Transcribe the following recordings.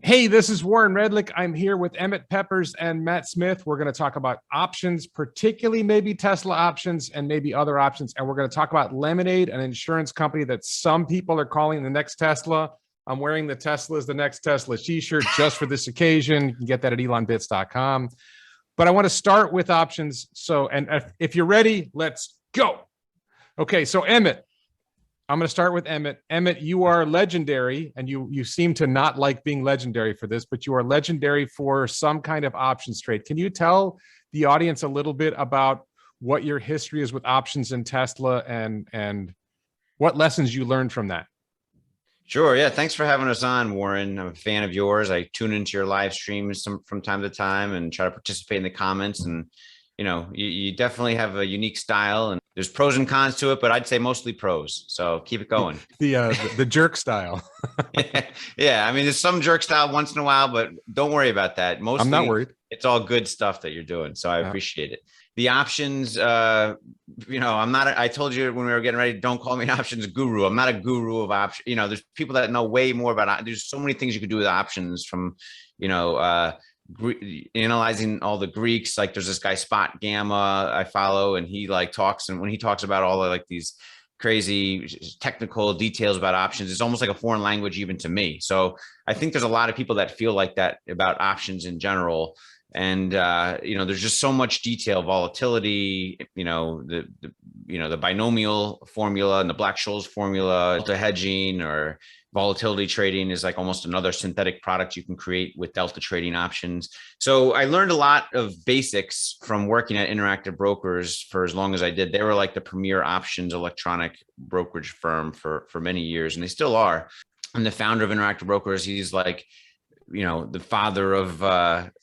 Hey, this is Warren Redlick. I'm here with Emmet Peppers and Matt Smith. We're going to talk about options, particularly maybe Tesla options and maybe other options. And we're going to talk about Lemonade, an insurance company that some people are calling the next Tesla. I'm wearing the Tesla is the next Tesla t-shirt just for this occasion. You can get that at elonbits.com. But I want to start with options. So, and if you're ready, let's go. Okay, so Emmet, I'm going to start with Emmet. Emmet, you are legendary, and you seem to not like being legendary for this, but you are legendary for some kind of options trade. Can you tell the audience a little bit about what your history is with options in Tesla and what lessons you learned from that? Sure. Yeah. Thanks for having us on, Warren. I'm a fan of yours. I tune into your live streams from time to time and try to participate in the comments. And, you definitely have a unique style, and there's pros and cons to it, but I'd say mostly pros. So keep it going. The jerk style. Yeah. I mean, there's some jerk style once in a while, but don't worry about that. Mostly, I'm not worried. It's all good stuff that you're doing. So I appreciate it. The options, I'm not, I told you when we were getting ready, don't call me an options guru. I'm not a guru of options. There's people that know way more about, there's so many things you could do with options from, analyzing all the Greeks. Like there's this guy Spot Gamma I follow, and he talks, and when he talks about all of these crazy technical details about options, it's almost like a foreign language even to me. So I think there's a lot of people that feel like that about options in general. And, there's just so much detail, volatility, the binomial formula and the Black-Scholes formula, delta hedging or volatility trading is like almost another synthetic product you can create with delta trading options. So I learned a lot of basics from working at Interactive Brokers for as long as I did. They were like the premier options electronic brokerage firm for many years, and they still are. I'm the founder of Interactive Brokers. He's like, the father of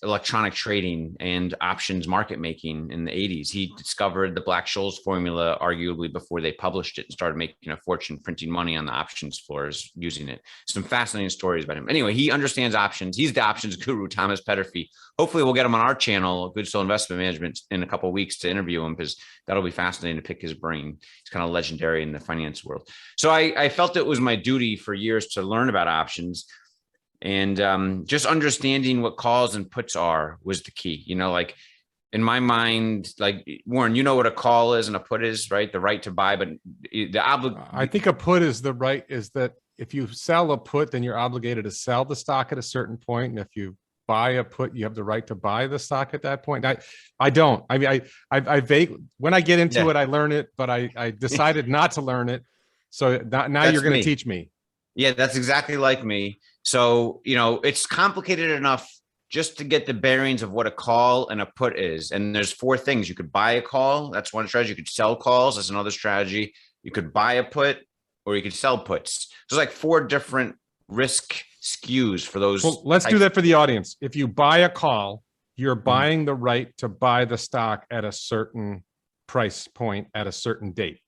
electronic trading and options market making in the 80s. He discovered the Black-Scholes formula arguably before they published it and started making a fortune printing money on the options floors using it. Some fascinating stories about him. Anyway, he understands options. He's the options guru, Thomas Petterfy. Hopefully we'll get him on our channel, GoodSoil Investment Management, in a couple of weeks to interview him, because that'll be fascinating to pick his brain. He's kind of legendary in the finance world. So I felt it was my duty for years to learn about options. And just understanding what calls and puts are was the key. In my mind, like Warren, you know what a call is and a put is, right? The right to buy, but I think a put is that if you sell a put, then you're obligated to sell the stock at a certain point. And if you buy a put, you have the right to buy the stock at that point. I don't. I mean, I when I get into it, I learn it, but I decided not to learn it. So now you're going to teach me. Yeah, that's exactly like me. So, it's complicated enough just to get the bearings of what a call and a put is. And there's four things. You could buy a call. That's one strategy. You could sell calls. That's another strategy. You could buy a put, or you could sell puts. So there's like four different risk skews for those. Well, let's do that for the audience. If you buy a call, you're buying the right to buy the stock at a certain price point at a certain date.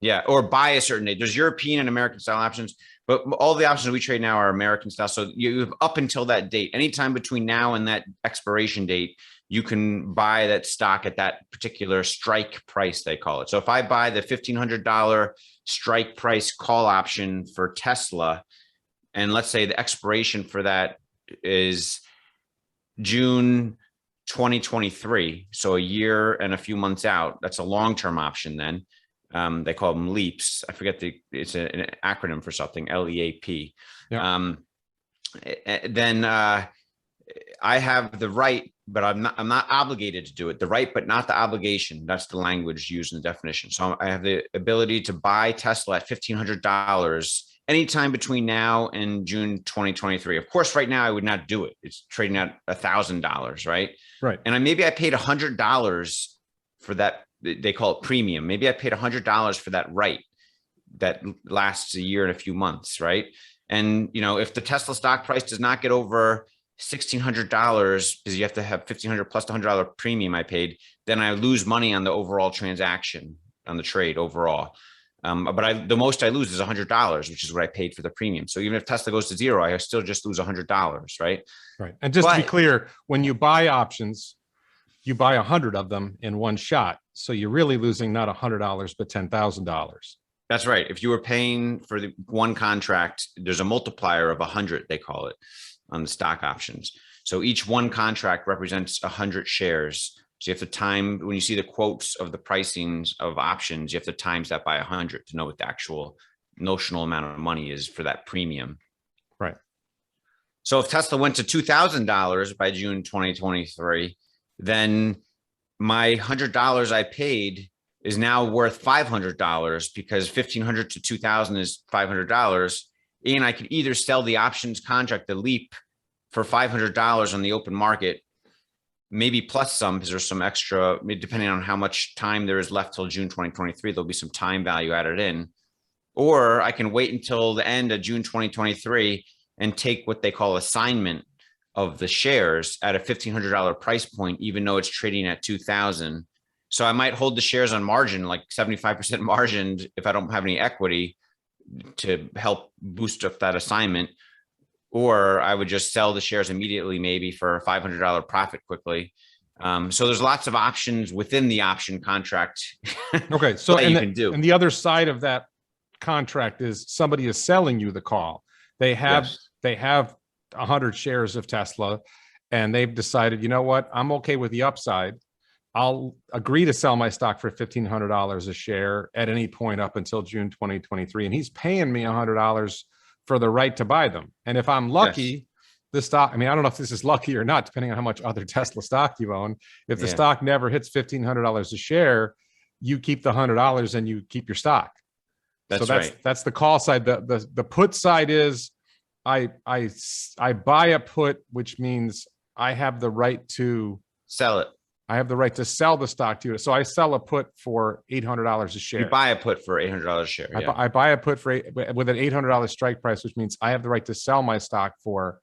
Yeah, or buy a certain date. There's European and American style options, but all the options we trade now are American style. So you have up until that date, anytime between now and that expiration date, you can buy that stock at that particular strike price, they call it. So if I buy the $1,500 strike price call option for Tesla, and let's say the expiration for that is June 2023, so a year and a few months out, that's a long-term option then. They call them leaps. I forget it's an acronym for something, LEAP. Yeah. Then I have the right, but I'm not obligated to do it. The right, but not the obligation. That's the language used in the definition. So I have the ability to buy Tesla at $1,500 anytime between now and June 2023. Of course, right now I would not do it. It's trading at $1,000, right? Right. And maybe I paid $100 for that. They call it premium. Maybe I paid $100 for that right that lasts a year and a few months, right? And if the Tesla stock price does not get over $1,600, because you have to have $1,500 plus the $100 premium I paid, then I lose money on the overall transaction, on the trade overall. But the most I lose is $100, which is what I paid for the premium. So even if Tesla goes to zero, I still just lose $100, right? Right. And just to be clear, when you buy options, you buy 100 of them in one shot. So you're really losing not $100, but $10,000. That's right. If you were paying for the one contract, there's a multiplier of 100, they call it. on the stock options. So each one contract represents 100 shares. So you have to time, when you see the quotes of the pricings of options, you have to times that by 100 to know what the actual notional amount of money is for that premium. Right. So if Tesla went to $2,000 by June 2023, then my $100 I paid is now worth $500 because $1,500 to $2,000 is $500. And I could either sell the options contract, the leap, for $500 on the open market, maybe plus some, because there's some extra, depending on how much time there is left till June 2023, there'll be some time value added in. Or I can wait until the end of June 2023 and take what they call assignment of the shares at a $1,500 price point, even though it's trading at 2,000. So I might hold the shares on margin, like 75% margined if I don't have any equity to help boost up that assignment. Or I would just sell the shares immediately, maybe for a $500 profit quickly. So there's lots of options within the option contract. Okay. So that you can do. And the other side of that contract is somebody is selling you the call. They have 100 shares of Tesla and they've decided, you know what, I'm okay with the upside. I'll agree to sell my stock for $1,500 a share at any point up until June 2023. And he's paying me $100 for the right to buy them. And if I'm lucky, the stock, I mean, I don't know if this is lucky or not, depending on how much other Tesla stock you own. If the stock never hits $1,500 a share, you keep the $100 and you keep your stock. That's right. That's the call side. The put side is I buy a put, which means I have the right to sell it. I have the right to sell the stock to you. So I sell a put for $800 a share. You buy a put for $800 a share. I buy a put with an $800 strike price, which means I have the right to sell my stock for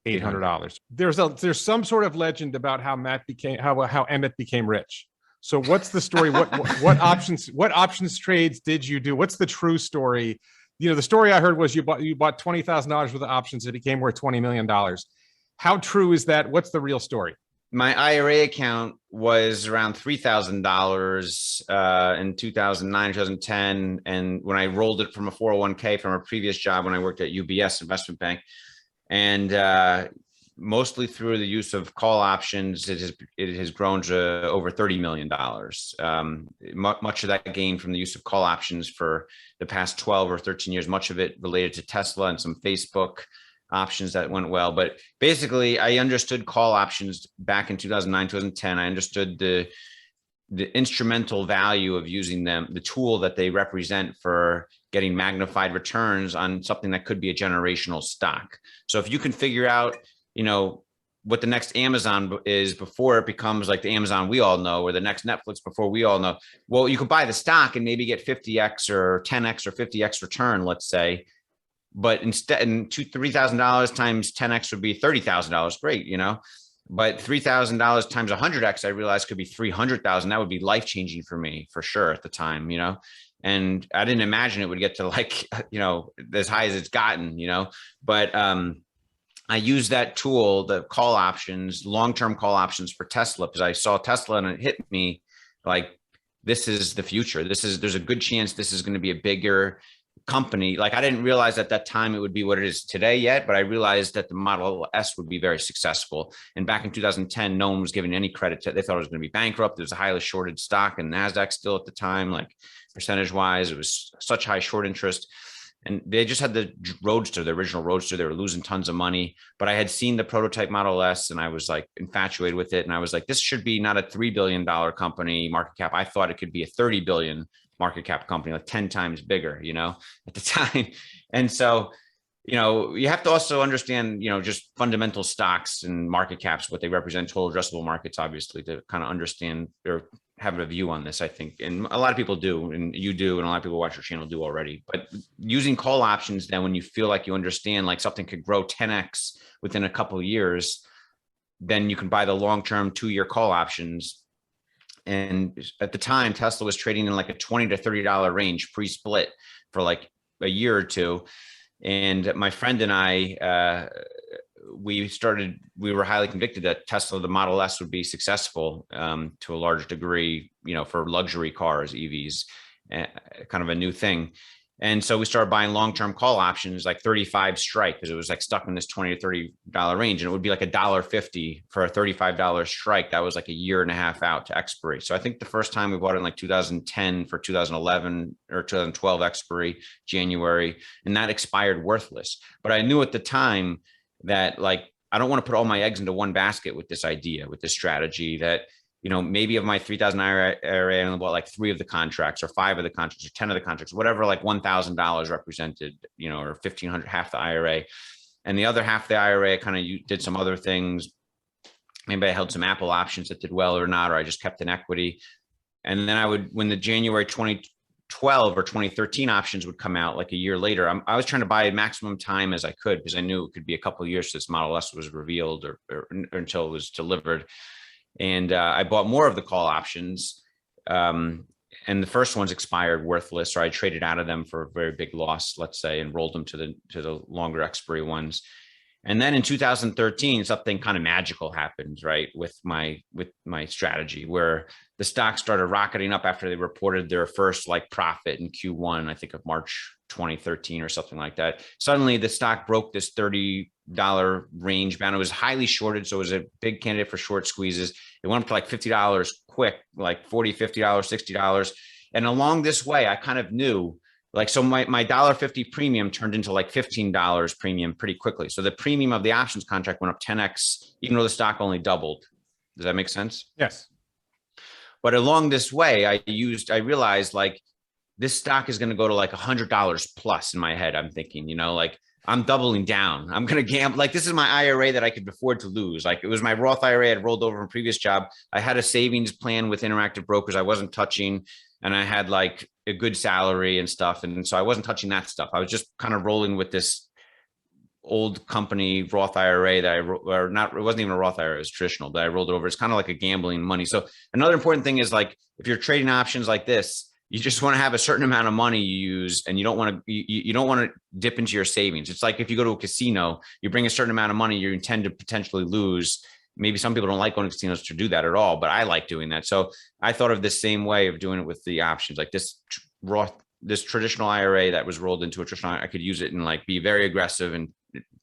$800. There's some sort of legend about how Emmet became rich. So what's the story? What options trades did you do? What's the true story? You know, the story I heard was you bought $20,000 worth of options. It became worth $20 million. How true is that? What's the real story? My IRA account was around $3,000 in 2009, 2010. And when I rolled it from a 401k from a previous job when I worked at UBS investment bank, and mostly through the use of call options, it has grown to over $30 million. Much of that gain from the use of call options for the past 12 or 13 years, much of it related to Tesla and some Facebook options that went well. But basically, I understood call options back in 2009, 2010. I understood the instrumental value of using them, the tool that they represent for getting magnified returns on something that could be a generational stock. So if you can figure out, you know, what the next Amazon is before it becomes like the Amazon we all know, or the next Netflix before we all know, well, you could buy the stock and maybe get 50x or 10x or 50x return, let's say. But instead, and $3,000 times 10x would be $30,000. Great, you know. But $3,000 times 100x, I realized could be 300,000. That would be life changing for me for sure at the time, you know. And I didn't imagine it would get to like, you know, as high as it's gotten, you know. But I used that tool, the call options, long-term call options for Tesla, because I saw Tesla and it hit me like, this is the future. There's a good chance this is going to be a bigger company. Like I didn't realize at that time it would be what it is today yet, but I realized that the Model S would be very successful. And back in 2010, no one was giving any credit to it. They thought it was going to be bankrupt. There was a highly shorted stock in NASDAQ still at the time, like percentage wise, it was such high short interest. And they just had the Roadster, the original Roadster. They were losing tons of money, but I had seen the prototype Model S and I was like infatuated with it. And I was like, this should be not a $3 billion company market cap. I thought it could be a 30 billion market cap company, like 10 times bigger, you know, at the time. And so, you know, you have to also understand, you know, just fundamental stocks and market caps, what they represent, total addressable markets, obviously, to kind of understand or have a view on this, I think. And a lot of people do, and you do, and a lot of people watch your channel do already. But using call options, then when you feel like you understand, like something could grow 10x within a couple of years, then you can buy the long-term 2-year call options. And at the time, Tesla was trading in like a $20 to $30 range pre-split for like a year or two. And my friend and I, we were highly convicted that Tesla, the Model S, would be successful to a large degree, you know, for luxury cars, EVs, kind of a new thing. And so we started buying long-term call options, like 35 strike, because it was like stuck in this $20 to $30 range. And it would be like $1.50 for a $35 strike. That was like a year and a half out to expiry. So I think the first time we bought it in like 2010 for 2011 or 2012 expiry, January, and that expired worthless. But I knew at the time that like, I don't want to put all my eggs into one basket with this idea, with this strategy that, maybe of my 3,000 IRA, I only bought like 3 of the contracts or 5 of the contracts or 10 of the contracts, whatever, like $1,000 represented, or 1,500, half the IRA. And the other half of the IRA, I kind of did some other things. Maybe I held some Apple options that did well or not, or I just kept in equity. And then when the January 2012 or 2013 options would come out like a year later, I was trying to buy maximum time as I could, because I knew it could be a couple of years since Model S was revealed or until it was delivered. And I bought more of the call options. And the first ones expired worthless, or I traded out of them for a very big loss, let's say, and rolled them to the longer expiry ones. And then in 2013, something kind of magical happened, right, with my strategy, where the stock started rocketing up after they reported their first like profit in Q1, I think of March 2013 or something like that. Suddenly the stock broke this $30 range bound. It was highly shorted, so it was a big candidate for short squeezes. It went up to like $50 quick, like $40, $50, $60. And along this way, I kind of knew, like, so my $1.50 premium turned into like $15 premium pretty quickly. So the premium of the options contract went up 10x, even though the stock only doubled. Does that make sense? Yes. But along this way, I realized like this stock is going to go to like $100 plus in my head. I'm thinking, like I'm doubling down. I'm going to gamble. Like this is my IRA that I could afford to lose. Like it was my Roth IRA I had rolled over from a previous job. I had a savings plan with Interactive Brokers I wasn't touching. And I had like a good salary and stuff. And so I wasn't touching that stuff. I was just kind of rolling with this old company Roth IRA that it wasn't even a Roth IRA, it was traditional, but I rolled it over. It's kind of like a gambling money. So another important thing is like, if you're trading options like this, you just want to have a certain amount of money you use, and you don't want to dip into your savings. It's like if you go to a casino, you bring a certain amount of money, you intend to potentially lose. Maybe some people don't like going to casinos to do that at all, but I like doing that. So I thought of the same way of doing it with the options, like this traditional IRA that was rolled into a traditional IRA. I could use it and like be very aggressive, and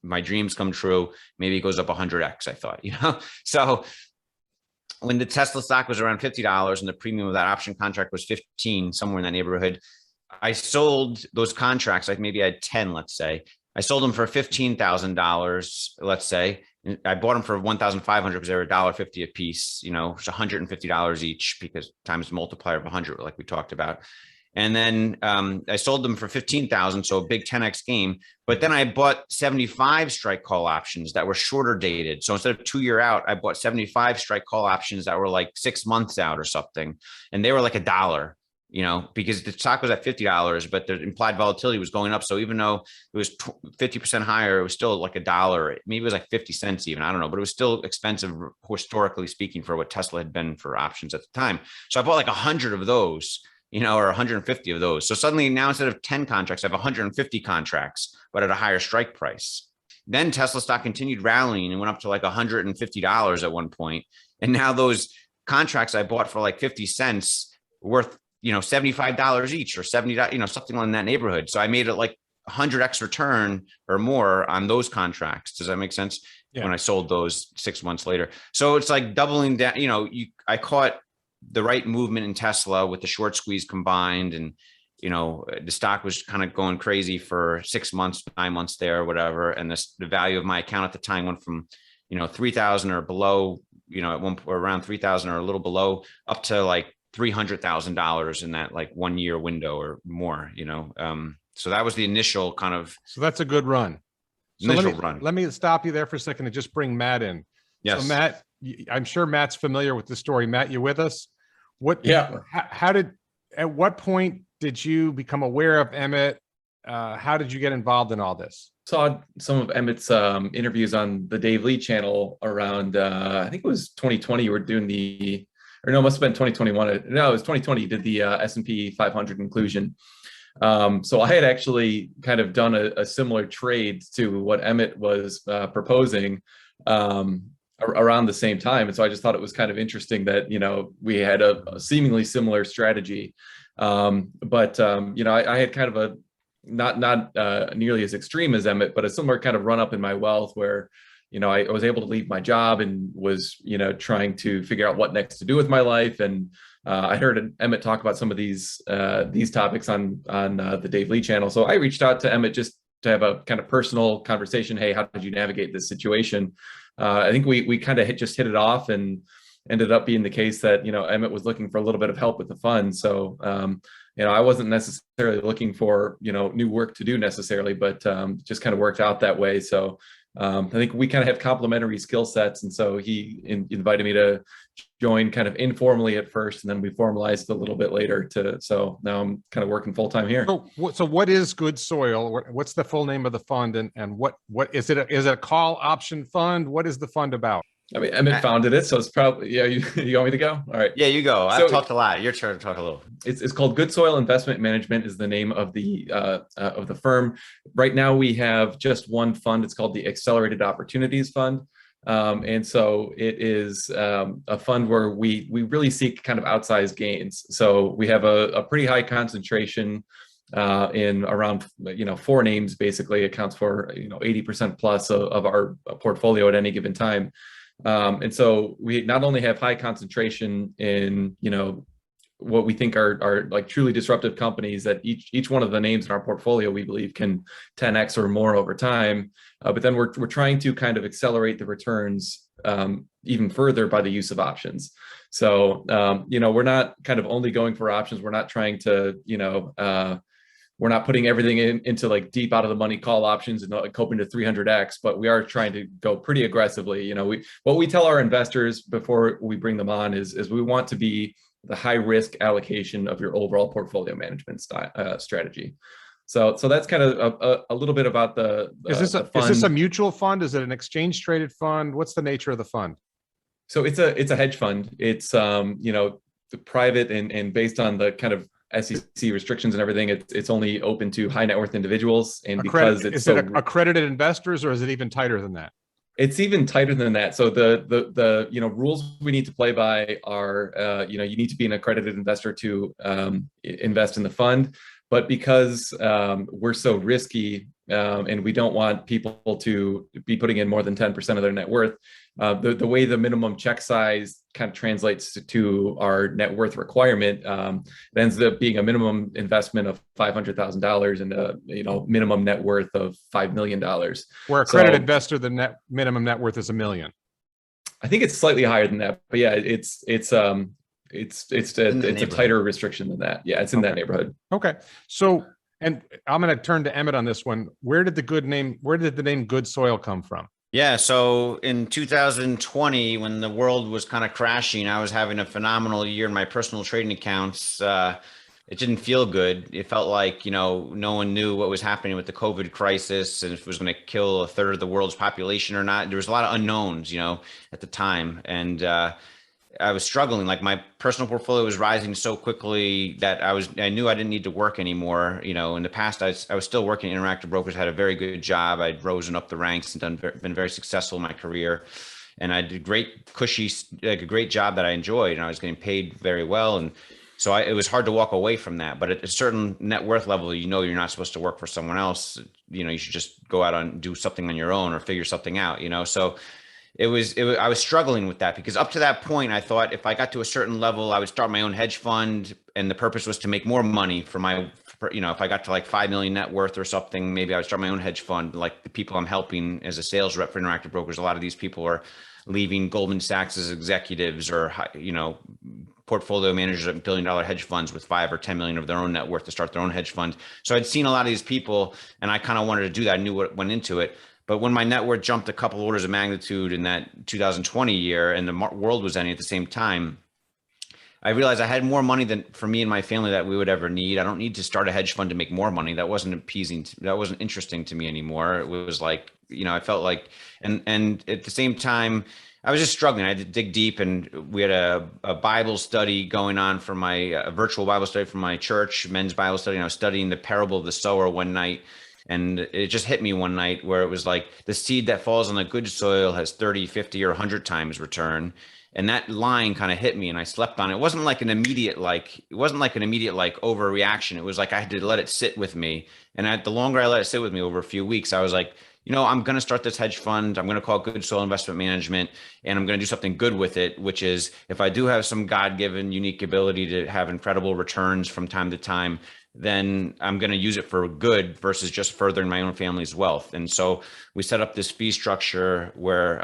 my dreams come true. Maybe it goes up 100x, I thought, So when the Tesla stock was around $50 and the premium of that option contract was 15, somewhere in that neighborhood, I sold those contracts. Like maybe I had 10, let's say. I sold them for $15,000, let's say. I bought them for $1,500 because they were $1.50 a piece, it's $150 each, because times multiplier of 100, like we talked about. And then I sold them for $15,000, so a big 10x gain. But then I bought 75 strike call options that were shorter dated. So instead of 2-year out, I bought 75 strike call options that were like 6 months out or something, and they were like $1. Because the stock was at $50, but the implied volatility was going up. So even though it was 50% higher, it was still like $1. Maybe it was like 50 cents even. I don't know, but it was still expensive, historically speaking, for what Tesla had been for options at the time. So I bought like 100 of those, or 150 of those. So suddenly now, instead of 10 contracts, I have 150 contracts, but at a higher strike price. Then Tesla stock continued rallying and went up to like $150 at one point. And now those contracts I bought for like 50 cents worth, $75 each, or $70, something in that neighborhood. So I made it like 100x return or more on those contracts. Does that make sense? Yeah. When I sold those 6 months later. So it's like doubling down, I caught the right movement in Tesla with the short squeeze combined. And, the stock was kind of going crazy for 6 months, 9 months there, or whatever. And the value of my account at the time went from, 3,000 or below, around 3,000 or a little below, up to like $300,000 in that like 1 year window or more, so that was the initial kind of. So that's a good run. Initial run. Let me stop you there for a second and just bring Matt in. Yes. So Matt, I'm sure Matt's familiar with the story. Matt, you with us? At what point did you become aware of Emmet? How did you get involved in all this? Saw some of Emmet's interviews on the Dave Lee channel around, I think it was 2020. You were doing it must have been 2021. No, it was 2020. You did the S&P 500 inclusion. So I had actually kind of done a similar trade to what Emmet was proposing around the same time. And so I just thought it was kind of interesting that, we had a seemingly similar strategy. I had kind of not nearly as extreme as Emmet, but a similar kind of run up in my wealth where, I was able to leave my job and was, trying to figure out what next to do with my life. And I heard Emmet talk about some of these topics on the Dave Lee channel. So I reached out to Emmet just to have a kind of personal conversation. Hey, how did you navigate this situation? I think we kind of just hit it off, and ended up being the case that, Emmet was looking for a little bit of help with the fund. So, I wasn't necessarily looking for, new work to do necessarily, but just kind of worked out that way. So I think we kind of have complementary skill sets. And so he invited me to join kind of informally at first, and then we formalized a little bit later so now I'm kind of working full time here. So what is GoodSoil? What's the full name of the fund, and what is it? Is it a call option fund? What is the fund about? I mean, Emmet founded it, so it's probably, yeah. You want me to go? All right. Yeah, you go. I've talked a lot. Your turn to talk a little. It's called GoodSoil Investment Management is the name of the firm. Right now, we have just one fund. It's called the Accelerated Opportunities Fund, and so it is a fund where we really seek kind of outsized gains. So we have a pretty high concentration in around 4 names. Basically, accounts for 80% plus of our portfolio at any given time. And so we not only have high concentration in, what we think are like truly disruptive companies that each one of the names in our portfolio, we believe can 10x or more over time. But then we're trying to kind of accelerate the returns even further by the use of options. So, we're not kind of only going for options. We're not trying to, we're not putting everything into like deep out of the money call options and like hoping to 300x, but we are trying to go pretty aggressively. What we tell our investors before we bring them on is we want to be the high risk allocation of your overall portfolio management strategy. So that's kind of a little bit about the is this a mutual fund? Is it an exchange traded fund? What's the nature of the fund? So it's a hedge fund. It's the private and based on the kind of SEC restrictions and everything, it's only open to high net worth individuals. And because it's accredited investors, or is it even tighter than that? It's even tighter than that. So the rules we need to play by are you need to be an accredited investor to invest in the fund. But because we're so risky and we don't want people to be putting in more than 10% of their net worth, the way the minimum check size kind of translates to our net worth requirement, it ends up being a minimum investment of $500,000 and a minimum net worth of $5 million. Where accredited investor, the minimum net worth is $1 million. I think it's slightly higher than that, but yeah, it's a tighter restriction than that. Yeah, it's in that neighborhood. Okay. So, and I'm going to turn to Emmet on this one. Where did the name GoodSoil come from? Yeah. So in 2020, when the world was kind of crashing, I was having a phenomenal year in my personal trading accounts. It didn't feel good. It felt like, no one knew what was happening with the COVID crisis and if it was going to kill a third of the world's population or not. There was a lot of unknowns, at the time. And, I was struggling. Like my personal portfolio was rising so quickly that I knew I didn't need to work anymore. In the past, I was still working at Interactive Brokers, had a very good job. I'd risen up the ranks and been very successful in my career. And I did a great job that I enjoyed, and I was getting paid very well. And so it was hard to walk away from that. But at a certain net worth level, you're not supposed to work for someone else. You should just go out and do something on your own or figure something out, so I was struggling with that because up to that point, I thought if I got to a certain level, I would start my own hedge fund. And the purpose was to make more money if I got to like 5 million net worth or something, maybe I would start my own hedge fund. Like the people I'm helping as a sales rep for Interactive Brokers, a lot of these people are leaving Goldman Sachs as executives or, portfolio managers at $1 billion hedge funds with 5 or 10 million of their own net worth to start their own hedge fund. So I'd seen a lot of these people and I kind of wanted to do that. I knew what went into it. But when my net worth jumped a couple orders of magnitude in that 2020 year and the world was ending at the same time, I realized I had more money than for me and my family that we would ever need. I don't need to start a hedge fund to make more money. That wasn't appeasing. That wasn't interesting to me anymore. It was like, I felt like, and at the same time, I was just struggling. I had to dig deep, and we had a Bible study going on for a virtual Bible study from my church, men's Bible study. And I was studying the parable of the sower one night. And it just hit me one night where it was like the seed that falls on the good soil has 30, 50, or 100 times return. And that line kind of hit me and I slept on it. It wasn't like an immediate, overreaction. It was like I had to let it sit with me. And the longer I let it sit with me over a few weeks, I was like, I'm going to start this hedge fund. I'm going to call it GoodSoil Investment Management, and I'm going to do something good with it, which is if I do have some God-given unique ability to have incredible returns from time to time, then I'm going to use it for good versus just furthering my own family's wealth. And so we set up this fee structure where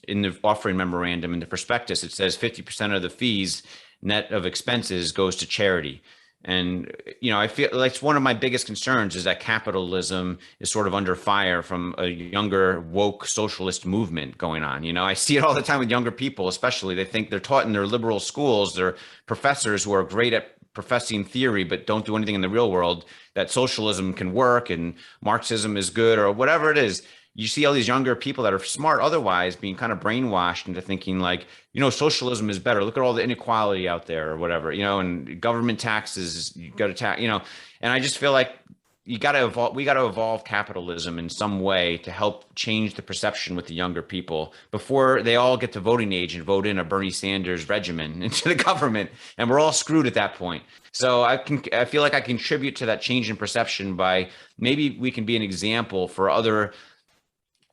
in the offering memorandum, in the prospectus, it says 50% of the fees net of expenses goes to charity. And, I feel like it's one of my biggest concerns is that capitalism is sort of under fire from a younger woke socialist movement going on. I see it all the time with younger people, especially. They think they're taught in their liberal schools, they're professors who are great at professing theory, but don't do anything in the real world, that socialism can work and Marxism is good or whatever it is. You see all these younger people that are smart otherwise being kind of brainwashed into thinking like, socialism is better. Look at all the inequality out there or whatever, and government taxes, you got to tax, and I just feel like we got to evolve capitalism in some way to help change the perception with the younger people before they all get to voting age and vote in a Bernie Sanders regimen into the government. And we're all screwed at that point. So I feel like I contribute to that change in perception by maybe we can be an example for other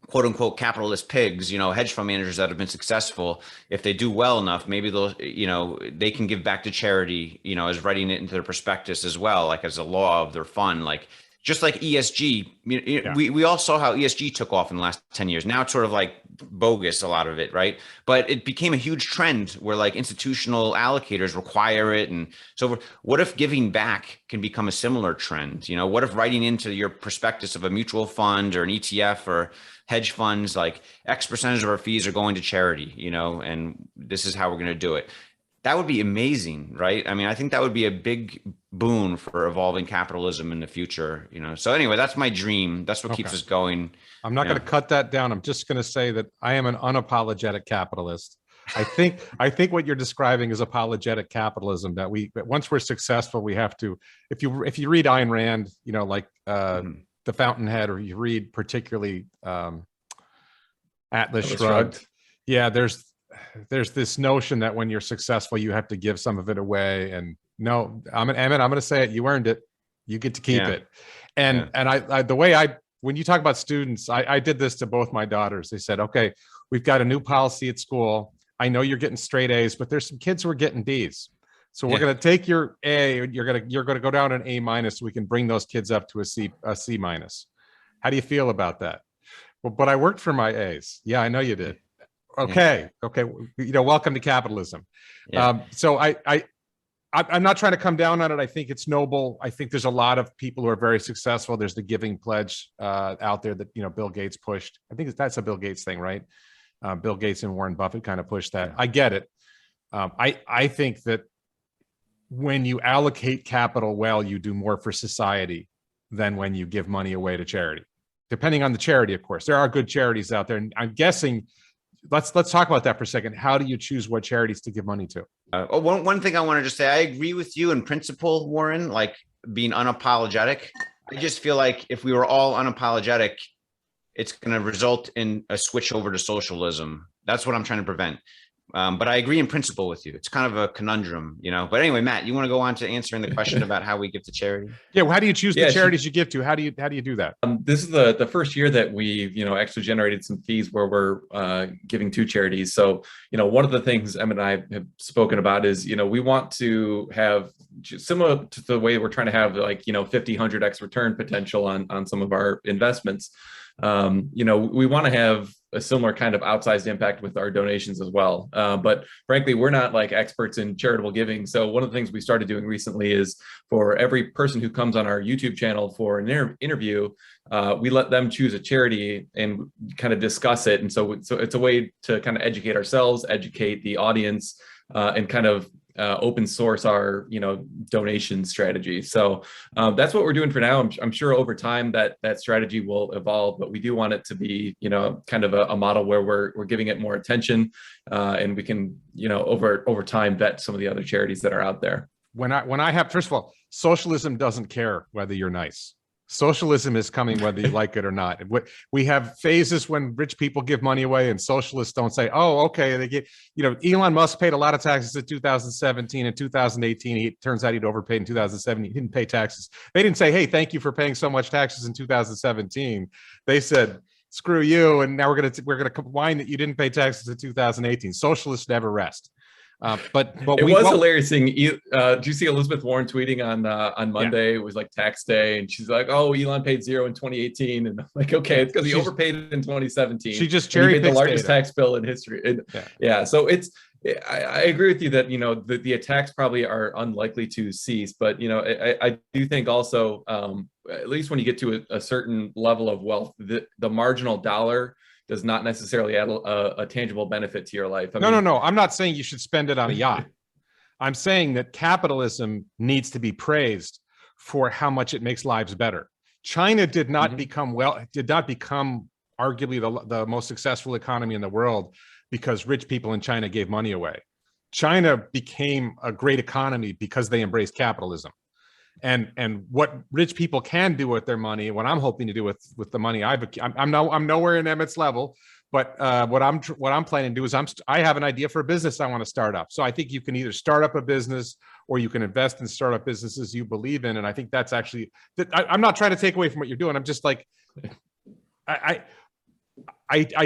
quote unquote capitalist pigs, hedge fund managers that have been successful. If they do well enough, maybe they'll, they can give back to charity, as writing it into their prospectus as well, like as a law of their fund, like just like ESG. We all saw how ESG took off in the last 10 years. Now it's sort of like bogus, a lot of it, right? But it became a huge trend where like institutional allocators require it. And so what if giving back can become a similar trend? What if writing into your prospectus of a mutual fund or an ETF or hedge funds, like X percentage of our fees are going to charity, and this is how we're going to do it. That would be amazing, right? I mean, I think that would be a big boon for evolving capitalism in the future, So anyway, that's my dream. That's what keeps us going. I'm not going to cut that down. I'm just going to say that I am an unapologetic capitalist. I think what you're describing is apologetic capitalism, that once we're successful, we have to, if you read Ayn Rand, The Fountainhead, or you read particularly Atlas Shrugged. Yeah, there's this notion that when you're successful, you have to give some of it away. And no, Emmet, I'm going to say it. You earned it. You get to keep it. And when you talk about students, I did this to both my daughters. They said, okay, we've got a new policy at school. I know you're getting straight A's, but there's some kids who are getting D's. So we're going to take your A, you're going to go down an A minus. So we can bring those kids up to a C minus. How do you feel about that? Well, but I worked for my A's. Yeah, I know you did. Okay. Welcome to capitalism. So I'm not trying to come down on it. I think it's noble. I think there's a lot of people who are very successful. There's the giving pledge out there that, Bill Gates pushed. I think that's a Bill Gates thing, right? Bill Gates and Warren Buffett kind of pushed that. I get it. I think that when you allocate capital well, you do more for society than when you give money away to charity. Depending on the charity, of course. There are good charities out there. And I'm guessing, let's talk about that for a second. How do you choose what charities to give money to? One thing I want to just say, I agree with you in principle, Warren, like being unapologetic. I just feel like if we were all unapologetic, it's going to result in a switch over to socialism. That's what I'm trying to prevent. But I agree in principle with you. It's kind of a conundrum, But anyway, Matt, you want to go on to answering the question about how we give to charity? Yeah. Well, how do you choose the charities you give to? How do you do that? This is the first year that we've, actually generated some fees where we're giving to charities. So, one of the things Emmet and I have spoken about is, we want to have similar to the way we're trying to have 50, 100x return potential on some of our investments. We want to have a similar kind of outsized impact with our donations as well. But frankly, we're not like experts in charitable giving. So one of the things we started doing recently is for every person who comes on our YouTube channel for an interview, we let them choose a charity and kind of discuss it. And so it's a way to kind of educate ourselves, educate the audience, and kind of open source our donation strategy. So that's what we're doing for now. I'm sure over time that strategy will evolve, but we do want it to be kind of a model where we're giving it more attention, and we can over time vet some of the other charities that are out there. When I have, first of all, socialism doesn't care whether you're nice. Socialism is coming whether you like it or not. We have phases when rich people give money away and socialists don't say, oh, okay, they get, Elon Musk paid a lot of taxes in 2017 and 2018. He turns out he'd overpaid in 2017. He didn't pay taxes. They didn't say, hey, thank you for paying so much taxes in 2017. They said, screw you. And now we're going to whine that you didn't pay taxes in 2018. Socialists never rest. But it was hilarious seeing. Did you see Elizabeth Warren tweeting on Monday? Yeah. It was like tax day, and she's like, "Oh, Elon paid zero in 2018," and I'm like, "Okay, it's because he overpaid in 2017." She just cherry picked the largest tax bill in history. And, yeah, so I agree with you that the attacks probably are unlikely to cease, but I do think also at least when you get to a certain level of wealth, the marginal dollar does not necessarily add a tangible benefit to your life. No. I'm not saying you should spend it on a yacht. I'm saying that capitalism needs to be praised for how much it makes lives better. China did not become arguably the most successful economy in the world because rich people in China gave money away. China became a great economy because they embraced capitalism. And what rich people can do with their money, what I'm hoping to do with the money I'm nowhere in Emmet's level, but what I'm planning to do is I have an idea for a business I want to start up. So I think you can either start up a business or you can invest in startup businesses you believe in. And I think that's actually, I'm not trying to take away from what you're doing. I'm just like, I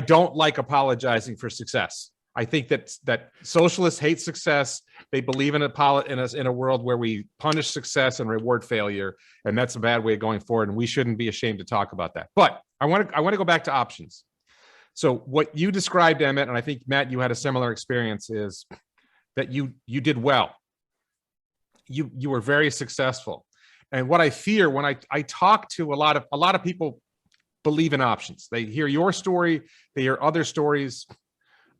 don't like apologizing for success. I think that socialists hate success. They believe in a world where we punish success and reward failure, and that's a bad way of going forward. And we shouldn't be ashamed to talk about that. But I want to go back to options. So what you described, Emmet, and I think Matt, you had a similar experience, is that you did well. You were very successful. And what I fear when I talk to a lot of people believe in options. They hear your story, they hear other stories.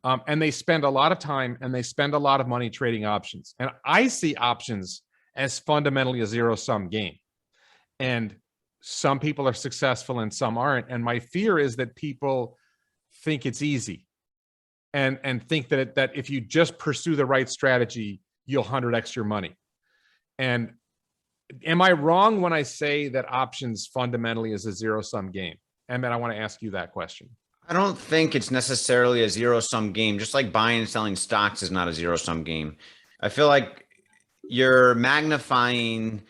And they spend a lot of time and they spend a lot of money trading options. And I see options as fundamentally a zero-sum game. And some people are successful and some aren't. And my fear is that people think it's easy and think that if you just pursue the right strategy, you'll 100x your money. And am I wrong when I say that options fundamentally is a zero-sum game? Emmet, I want to ask you that question. I don't think it's necessarily a zero-sum game, just like buying and selling stocks is not a zero-sum game. I feel like you're magnifying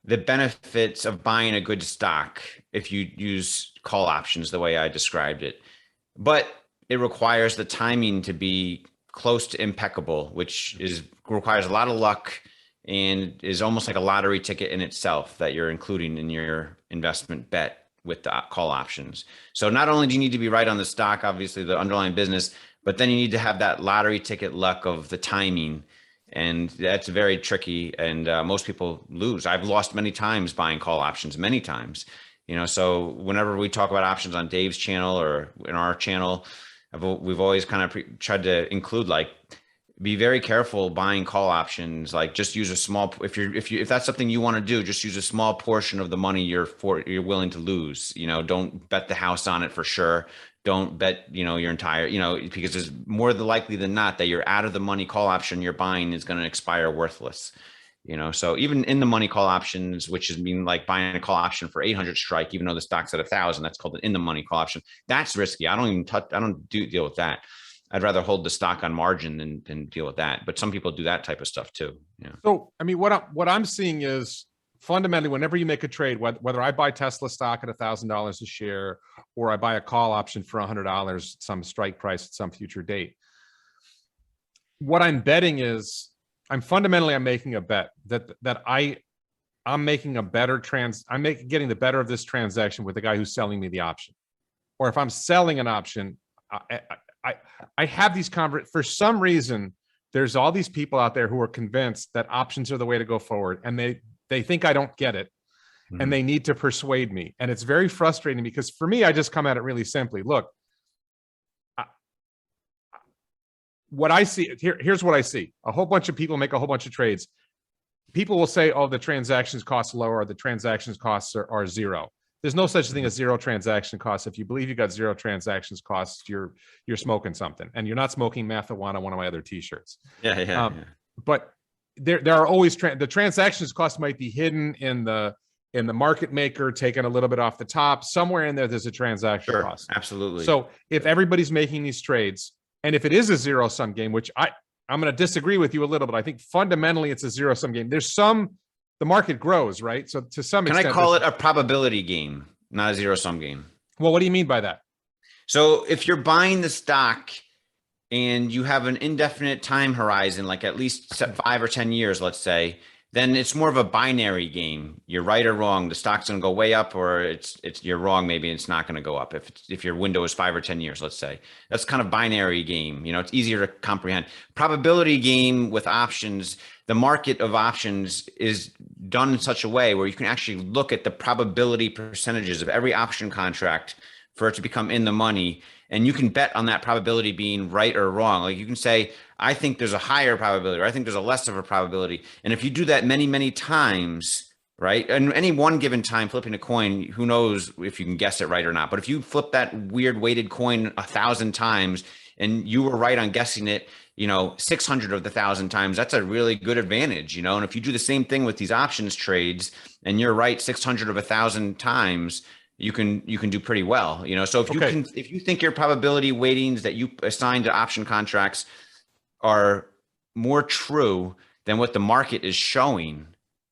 the benefits of buying a good stock if you use call options the way I described it. But it requires the timing to be close to impeccable, which requires a lot of luck and is almost like a lottery ticket in itself that you're including in your investment bet with the call options. So not only do you need to be right on the stock, obviously the underlying business, but then you need to have that lottery ticket luck of the timing. And that's very tricky. And most people lose. I've lost many times buying call options, many times, so whenever we talk about options on Dave's channel or in our channel, we've always kind of tried to include, like, be very careful buying call options. Like, just use a small, if that's something you want to do, just use a small portion of the money you're willing to lose. Don't bet the house on it for sure. Don't bet, your entire, because it's more likely than not that your out of the money call option you're buying is going to expire worthless. So even in the money call options, which is like buying a call option for 800 strike, even though the stock's at 1,000, that's called an in the money call option. That's risky. I don't deal with that. I'd rather hold the stock on margin than deal with that. But some people do that type of stuff too. Yeah. So, I mean, what I'm seeing is fundamentally, whenever you make a trade, whether I buy Tesla stock at $1,000 a share, or I buy a call option for $100, some strike price at some future date, what I'm betting is I'm making a bet that I'm making a better getting the better of this transaction with the guy who's selling me the option. Or if I'm selling an option, I have these for some reason, there's all these people out there who are convinced that options are the way to go forward. And they think I don't get it. Mm-hmm. And they need to persuade me. And it's very frustrating because for me, I just come at it really simply. Look, what I see here's what I see. A whole bunch of people make a whole bunch of trades. People will say, oh, the transactions costs lower, or the transactions costs are zero. There's no such thing as zero transaction costs. If you believe you got zero transactions costs, you're smoking something, and you're not smoking marijuana on one of my other T-shirts. Yeah. But there are always the transactions costs might be hidden in the and the market maker taking a little bit off the top. Somewhere in there, there's a transaction Sure, cost. absolutely. So if everybody's making these trades, and if it is a zero-sum game, which I'm going to disagree with you a little bit. I think fundamentally it's a zero-sum game. The market grows, right? So to some Can extent, I call it a probability game, not a zero-sum game? Well, what do you mean by that? So if you're buying the stock and you have an indefinite time horizon, like at least 5 or 10 years, let's say, then it's more of a binary game. You're right or wrong. The stock's going to go way up, or it's you're wrong. Maybe it's not going to go up. If your window is 5 or 10 years, let's say, that's kind of binary game. It's easier to comprehend. Probability game with options. The market of options is done in such a way where you can actually look at the probability percentages of every option contract for it to become in the money. And you can bet on that probability being right or wrong. Like you can say, I think there's a higher probability, or I think there's a less of a probability. And if you do that many, many times, right? And any one given time flipping a coin, who knows if you can guess it right or not. But if you flip that weird weighted coin 1,000 times and you were right on guessing it, 600 of the 1,000 times, that's a really good advantage, And if you do the same thing with these options trades and you're right 600 of 1,000 times, you can do pretty well, So if you think your probability weightings that you assign to option contracts are more true than what the market is showing,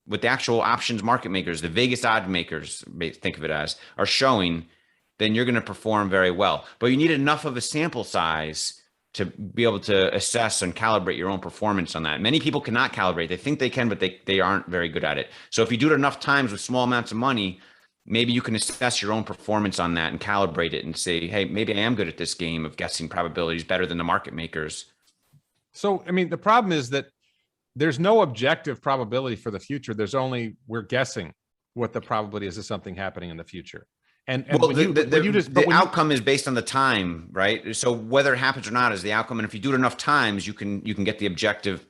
what the actual options market makers, the Vegas odd makers, think of it as, are showing, then you're going to perform very well. But you need enough of a sample size to be able to assess and calibrate your own performance on that. Many people cannot calibrate. They think they can, but they aren't very good at it. So if you do it enough times with small amounts of money, maybe you can assess your own performance on that and calibrate it and say, hey, maybe I am good at this game of guessing probabilities better than the market makers. So, the problem is that there's no objective probability for the future. There's only, we're guessing what the probability is of something happening in the future. And well, the outcome is based on the time, right? So whether it happens or not is the outcome. And if you do it enough times, you can get the objective,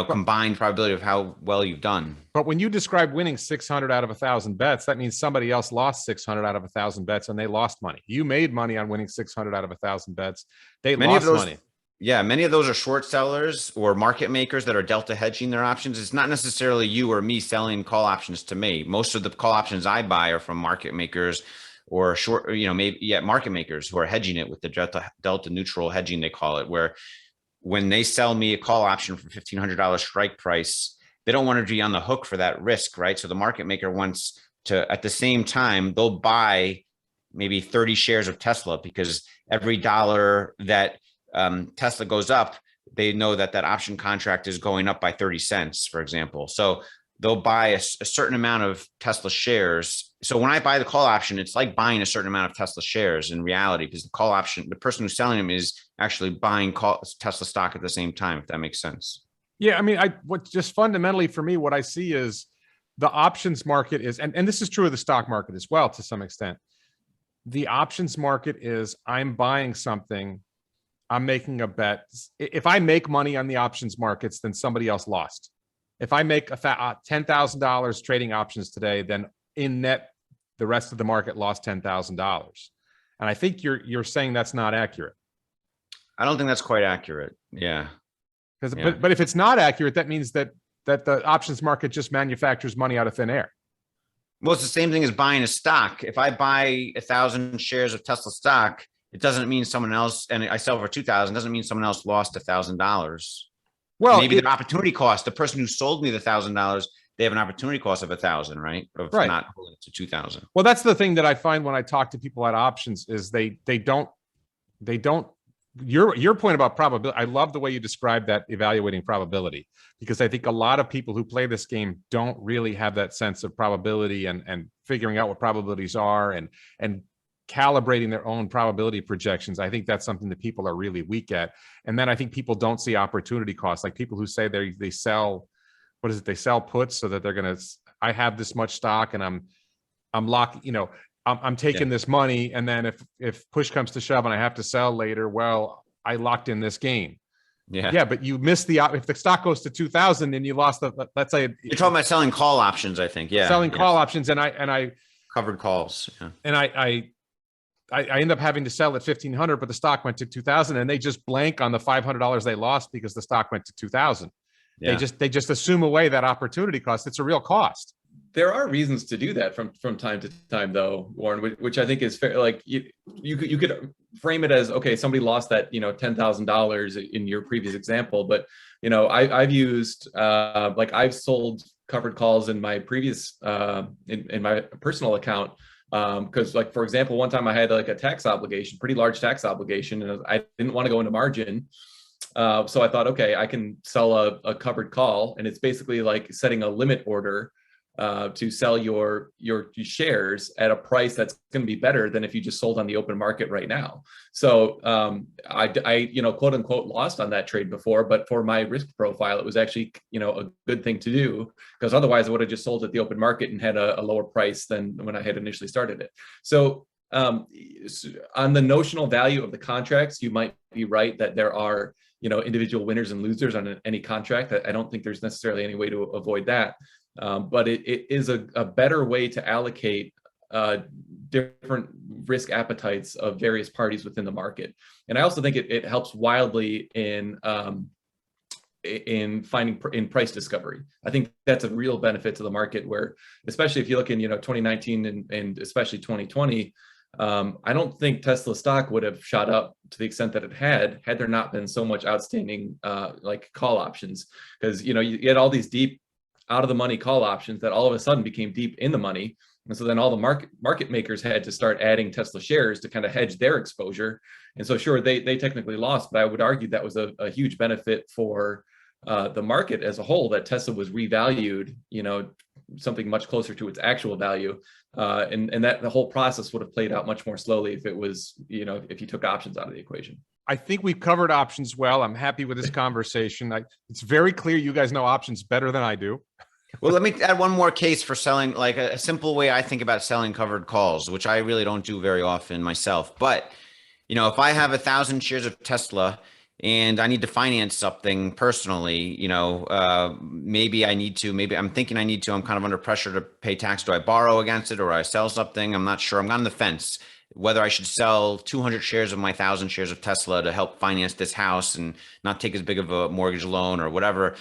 combined probability of how well you've done. But when you describe winning 600 out of 1,000 bets, that means somebody else lost 600 out of 1,000 bets and they lost money. You made money on winning 600 out of 1,000 bets. They lost money. Yeah, many of those are short sellers or market makers that are delta hedging their options. It's not necessarily you or me selling call options to me. Most of the call options I buy are from market makers or short, market makers who are hedging it with the delta neutral hedging, they call it, where when they sell me a call option for $1,500 strike price, they don't want to be on the hook for that risk, right? So the market maker wants to, at the same time, they'll buy maybe 30 shares of Tesla because every dollar that Tesla goes up, they know that option contract is going up by 30 cents, for example. So they'll buy a certain amount of Tesla shares. So when I buy the call option, it's like buying a certain amount of Tesla shares in reality, because the call option, the person who's selling them is actually buying Tesla stock at the same time, if that makes sense. Yeah. What just fundamentally for me, what I see is the options market is, and this is true of the stock market as well, to some extent. The options market is, I'm buying something, I'm making a bet. If I make money on the options markets, then somebody else lost. If I make $10,000 trading options today, then in net, the rest of the market lost $10,000. And I think you're saying that's not accurate. I don't think that's quite accurate. Yeah. But if it's not accurate, that means that the options market just manufactures money out of thin air. Well, it's the same thing as buying a stock. If I buy 1,000 shares of Tesla stock, it doesn't mean someone else, and I sell for 2,000, doesn't mean someone else lost $1,000. Well, maybe the opportunity cost, the person who sold me the $1,000, they have an opportunity cost of 1,000, right? Of not holding it to 2,000. Well, that's the thing that I find when I talk to people at options is they don't, your point about probability. I love the way you describe that, evaluating probability, because I think a lot of people who play this game don't really have that sense of probability and figuring out what probabilities are and calibrating their own probability projections. I think that's something that people are really weak at. And then I think people don't see opportunity costs, like people who say they sell, what is it? They sell puts so that they're going to, I have this much stock and I'm locking, I'm taking this money. And then if push comes to shove and I have to sell later, well, I locked in this gain. Yeah. But you missed if the stock goes to 2,000 and you lost let's say you're talking about selling call options, I think. Yeah. Selling call options. And I covered calls. Yeah. And I end up having to sell at 1,500, but the stock went to 2,000, and they just blank on the $500 they lost because the stock went to 2,000. Yeah. They just assume away that opportunity cost. It's a real cost. There are reasons to do that from time to time, though, Warren, which I think is fair. Like you could frame it as, okay, somebody lost that, $10,000 in your previous example, but I've used like I've sold covered calls in my previous in my personal account, because like, for example, one time I had like a tax obligation, pretty large tax obligation, and I didn't want to go into margin. So I thought, okay, I can sell a covered call, and it's basically like setting a limit order to sell your shares at a price that's going to be better than if you just sold on the open market right now. So I quote unquote lost on that trade before, but for my risk profile, it was actually a good thing to do, because otherwise I would have just sold at the open market and had a lower price than when I had initially started it. So on the notional value of the contracts, you might be right that there are individual winners and losers on any contract. I don't think there's necessarily any way to avoid that. But it is a better way to allocate different risk appetites of various parties within the market. And I also think it helps wildly in finding in price discovery. I think that's a real benefit to the market, where especially if you look in 2019 and especially 2020, I don't think Tesla stock would have shot up to the extent that it had there not been so much outstanding like call options, because you had all these deep out of the money call options that all of a sudden became deep in the money. And so then all the market makers had to start adding Tesla shares to kind of hedge their exposure. And so sure, they technically lost, but I would argue that was a huge benefit for the market as a whole, that Tesla was revalued, something much closer to its actual value. And that the whole process would have played out much more slowly if it was, if you took options out of the equation. I think we've covered options well. I'm happy with this conversation. It's very clear you guys know options better than I do. Well, let me add one more case for selling, like a simple way I think about selling covered calls, which I really don't do very often myself. But, if I have 1,000 shares of Tesla and I need to finance something personally, maybe I'm thinking I need to, I'm kind of under pressure to pay tax. Do I borrow against it or I sell something? I'm not sure. I'm on the fence whether I should sell 200 shares of my 1,000 shares of Tesla to help finance this house and not take as big of a mortgage loan or whatever.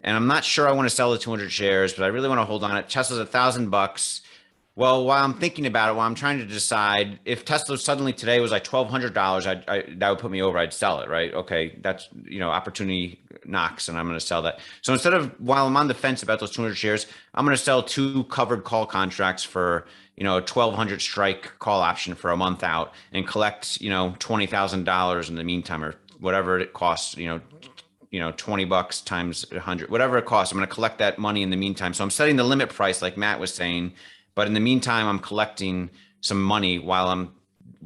And I'm not sure I want to sell the 200 shares, but I really want to hold on it. Tesla's $1,000. Well, while I'm thinking about it, while I'm trying to decide, if Tesla suddenly today was like $1,200, that would put me over. I'd sell it, right? Okay, that's, opportunity knocks and I'm going to sell that. So instead of, while I'm on the fence about those 200 shares, I'm going to sell 2 covered call contracts for, a 1,200 strike call option for a month out and collect, $20,000 in the meantime, or whatever it costs, $20 times 100, whatever it costs. I'm going to collect that money in the meantime. So I'm setting the limit price like Matt was saying, but in the meantime, I'm collecting some money while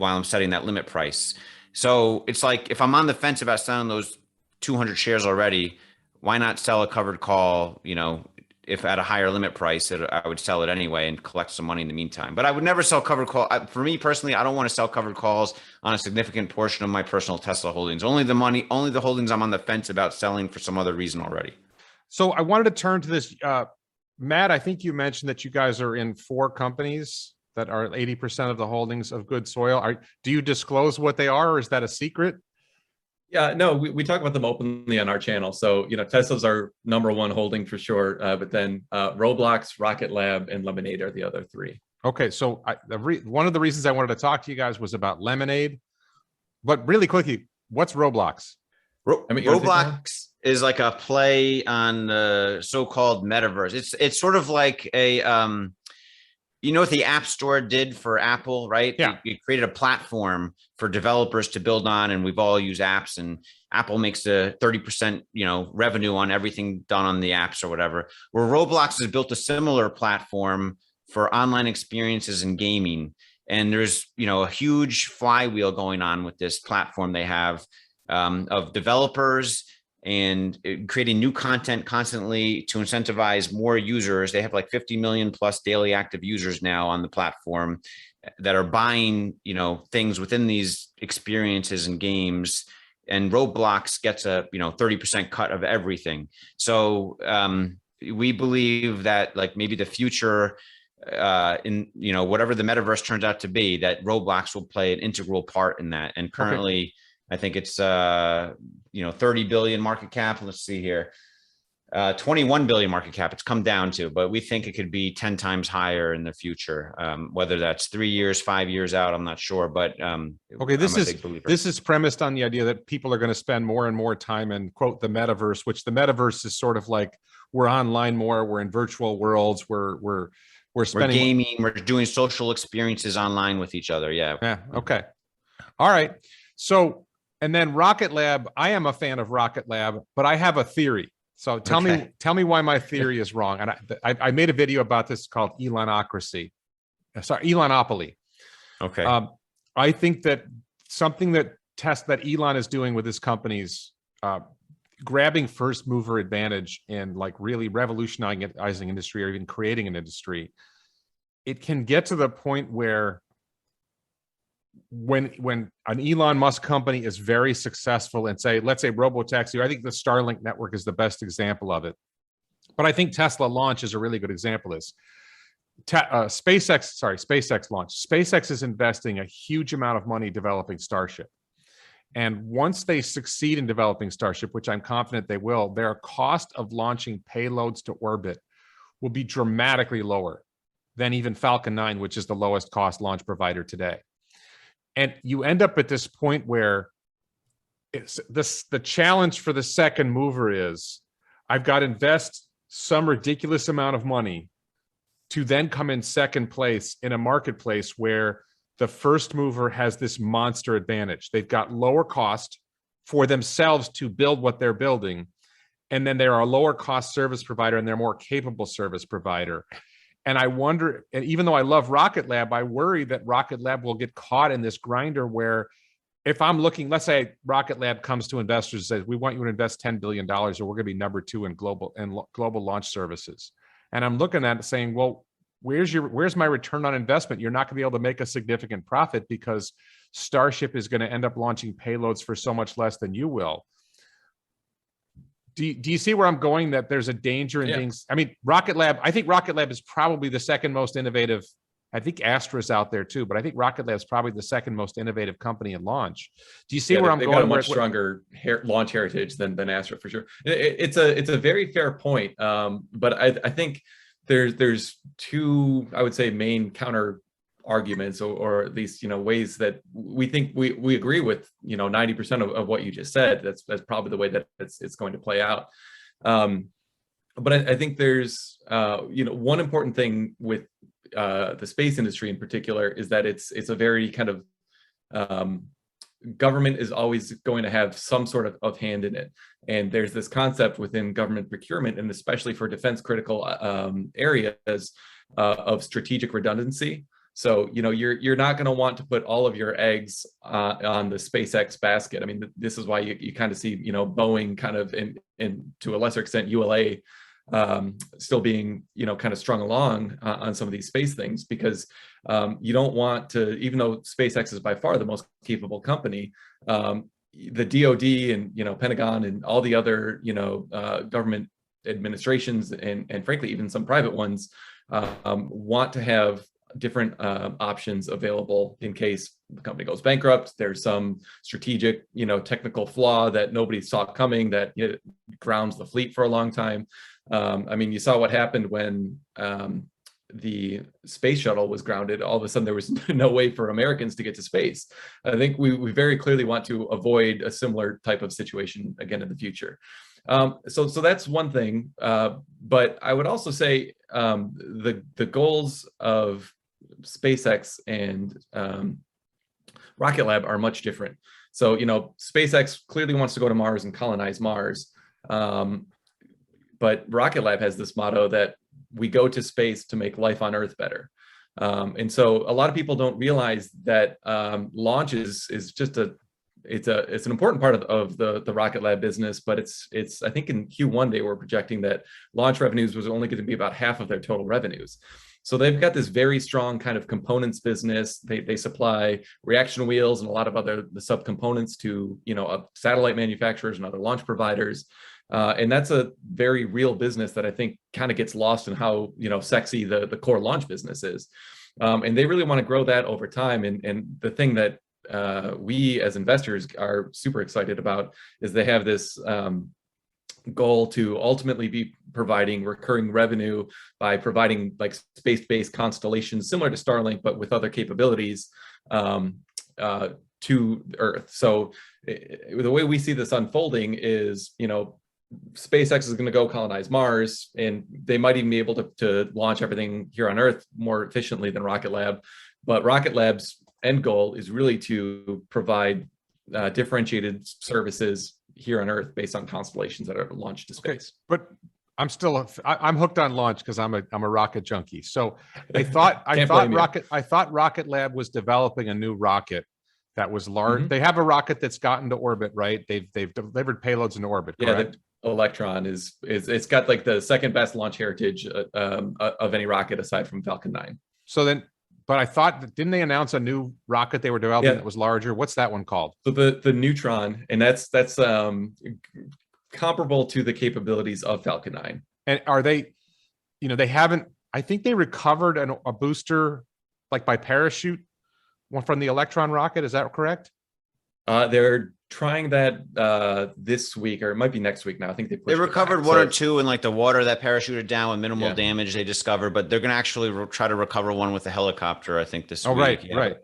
I'm setting that limit price. So it's like, if I'm on the fence about selling those 200 shares already, why not sell a covered call, if at a higher limit price, I would sell it anyway and collect some money in the meantime. But I would never sell covered call. For me personally, I don't want to sell covered calls on a significant portion of my personal Tesla holdings. Only the holdings I'm on the fence about selling for some other reason already. So I wanted to turn to this. Matt, I think you mentioned that you guys are in 4 companies that are 80% of the holdings of GoodSoil. Do you disclose what they are, or is that a secret? Yeah, no, we talk about them openly on our channel. So, Tesla's our #1 holding for sure. But then Roblox, Rocket Lab, and Lemonade are the other 3. Okay, so one of the reasons I wanted to talk to you guys was about Lemonade. But really quickly, what's Roblox? Roblox is like a play on the so-called metaverse. It's sort of like a what the App Store did for Apple, right? Yeah. It created a platform for developers to build on, and we've all used apps, and Apple makes a 30%, revenue on everything done on the apps or whatever. Where Roblox has built a similar platform for online experiences and gaming. And there's, a huge flywheel going on with this platform they have of developers and creating new content constantly to incentivize more users. They have like 50 million plus daily active users now on the platform that are buying, things within these experiences and games. And Roblox gets a, 30% cut of everything. So we believe that like maybe the future in, whatever the metaverse turns out to be, that Roblox will play an integral part in that. And currently, I think it's 30 billion market cap. Let's see here. 21 billion market cap. It's come down to, but we think it could be 10 times higher in the future. Whether that's 3 years, 5 years out, I'm not sure. But okay, this is premised on the idea that people are going to spend more and more time in, quote, the metaverse, which the metaverse is sort of like we're online more, we're in virtual worlds, we're spending, we're gaming, we're doing social experiences online with each other. Yeah. Okay. All right. So, and then Rocket Lab, I am a fan of Rocket Lab, but I have a theory. So tell me why my theory is wrong. And I made a video about this called Elonocracy. Sorry, Elonopoly. Okay. I think that something that Elon is doing with his companies, grabbing first mover advantage and like really revolutionizing industry or even creating an industry, it can get to the point where when an Elon Musk company is very successful and let's say robotaxi, I think the Starlink network is the best example of it. But I think Tesla launch is a really good example of this. SpaceX launch. SpaceX is investing a huge amount of money developing Starship. And once they succeed in developing Starship, which I'm confident they will, their cost of launching payloads to orbit will be dramatically lower than even Falcon 9, which is the lowest cost launch provider today. And you end up at this point where the challenge for the second mover is I've got to invest some ridiculous amount of money to then come in second place in a marketplace where the first mover has this monster advantage. They've got lower cost for themselves to build what they're building. And then they're a lower cost service provider and they're a more capable service provider. And I wonder, and even though I love Rocket Lab, I worry that Rocket Lab will get caught in this grinder where if I'm looking, let's say Rocket Lab comes to investors and says, we want you to invest $10 billion or we're going to be number 2 in global launch services. And I'm looking at it saying, well, where's my return on investment? You're not going to be able to make a significant profit because Starship is going to end up launching payloads for so much less than you will. Do you see where I'm going? That there's a danger in things. I mean, I think Rocket Lab is probably the second most innovative. I think Astra's out there too, but I think Rocket Lab is probably the second most innovative company in launch. Do you see where I'm going? Got a much stronger launch heritage than Astra for sure. It's a very fair point, but I think there's two, I would say, main counter arguments, or at least ways that we think we agree with 90% of what you just said. That's probably the way that it's going to play out. But I think there's one important thing with the space industry in particular is that it's a very kind of government is always going to have some sort of hand in it. And there's this concept within government procurement, and especially for defense critical areas of strategic redundancy. So, you're not going to want to put all of your eggs on the SpaceX basket. I mean, this is why you kind of see, Boeing kind of, and to a lesser extent, ULA still being, kind of strung along on some of these space things, because you don't want to, even though SpaceX is by far the most capable company, the DoD and, Pentagon and all the other, government administrations and frankly, even some private ones want to have different options available in case the company goes bankrupt. There's some strategic, technical flaw that nobody saw coming that grounds the fleet for a long time. I mean, you saw what happened when the space shuttle was grounded. All of a sudden, there was no way for Americans to get to space. I think we very clearly want to avoid a similar type of situation again in the future. So that's one thing. But I would also say the goals of SpaceX and Rocket Lab are much different. So, SpaceX clearly wants to go to Mars and colonize Mars. But Rocket Lab has this motto that we go to space to make life on Earth better. And so a lot of people don't realize that launch is just it's an important part of the Rocket Lab business, but it's I think in Q1 they were projecting that launch revenues was only going to be about half of their total revenues. So they've got this very strong kind of components business. They supply reaction wheels and a lot of the subcomponents to satellite manufacturers and other launch providers. And that's a very real business that I think kind of gets lost in how sexy the core launch business is. And they really want to grow that over time. And the thing that we as investors are super excited about is they have this goal to ultimately be providing recurring revenue by providing like space-based constellations similar to Starlink, but with other capabilities to Earth. So the way we see this unfolding is, SpaceX is going to go colonize Mars, and they might even be able to launch everything here on Earth more efficiently than Rocket Lab. But Rocket Lab's end goal is really to provide differentiated services here on Earth based on constellations that are launched to space. But I'm hooked on launch because I'm a rocket junkie. So I thought Rocket Lab was developing a new rocket that was large. They have a rocket that's gotten to orbit, right? They've delivered payloads into orbit. Correct? Yeah, the Electron is it's got like the second best launch heritage of any rocket aside from Falcon 9. So then, but I thought, didn't they announce a new rocket they were developing that was larger? What's that one called? So the Neutron, and that's comparable to the capabilities of Falcon 9. And are they, they haven't, I think they recovered a booster like by parachute, one from the Electron rocket. Is that correct? They're trying that this week, or it might be next week now. I think they recovered one or two in like the water that parachuted down with minimal damage they discovered, but they're going to actually try to recover one with a helicopter, I think, this week. Right.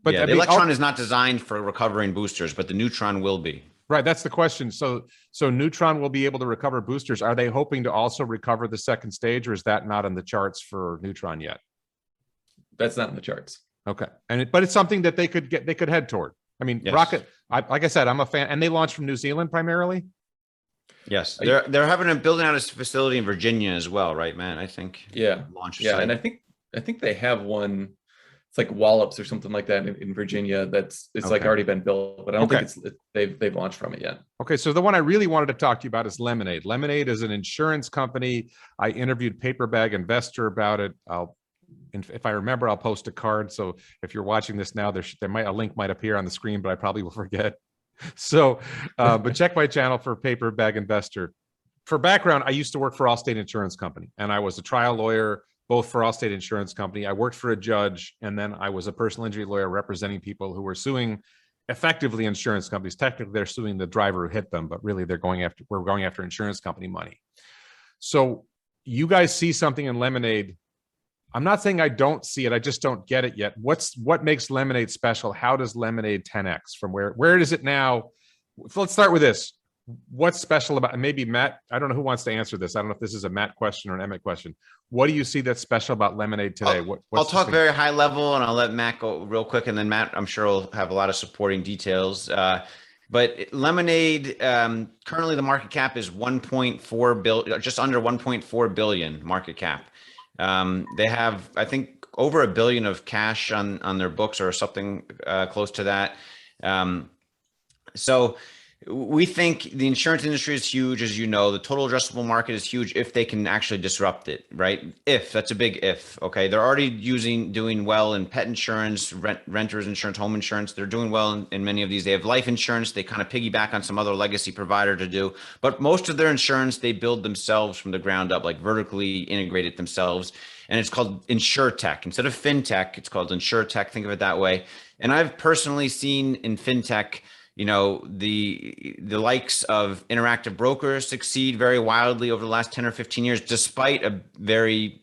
But the Electron is not designed for recovering boosters, but the Neutron will be. Right, that's the question. So Neutron will be able to recover boosters. Are they hoping to also recover the second stage, or is that not on the charts for Neutron yet? That's not in the charts. Okay, but it's something that they could head toward. I mean, yes. Rocket. Like I said, I'm a fan, and they launched from New Zealand primarily. Yes, they're building out a facility in Virginia as well, right, man? I think. Launch. Yeah, and I think they have one. It's like Wallops or something like that in Virginia. It's like already been built, but I don't think they've launched from it yet. Okay, so the one I really wanted to talk to you about is Lemonade. Lemonade is an insurance company. I interviewed Paper Bag Investor about it. If I remember, I'll post a card. So if you're watching this now, a link might appear on the screen, but I probably will forget. So, but check my channel for Paper Bag Investor. For background, I used to work for Allstate Insurance Company, and I was a trial lawyer both for Allstate Insurance Company. I worked for a judge, and then I was a personal injury lawyer representing people who were suing effectively insurance companies. Technically, they're suing the driver who hit them, but really we're going after insurance company money. So you guys see something in Lemonade. I'm not saying I don't see it. I just don't get it yet. What makes Lemonade special? How does Lemonade 10X from where is it now? So let's start with this. What's special about, and maybe Matt, I don't know who wants to answer this. I don't know if this is a Matt question or an Emmet question. What do you see that's special about Lemonade today? I'll talk very high level, and I'll let Matt go real quick. And then Matt, I'm sure, will have a lot of supporting details. But Lemonade, currently the market cap is 1.4 billion, just under 1.4 billion market cap. They have, I think, over $1 billion of cash on their books or something close to that. So we think the insurance industry is huge, as you know. The total addressable market is huge if they can actually disrupt it, right? If, that's a big if, okay? They're already doing well in pet insurance, renters insurance, home insurance. They're doing well in many of these. They have life insurance. They kind of piggyback on some other legacy provider to do. But most of their insurance, they build themselves from the ground up, like vertically integrated themselves. And it's called InsurTech. Instead of FinTech, it's called InsurTech. Think of it that way. And I've personally seen in FinTech, the likes of Interactive Brokers succeed very wildly over the last 10 or 15 years, despite a very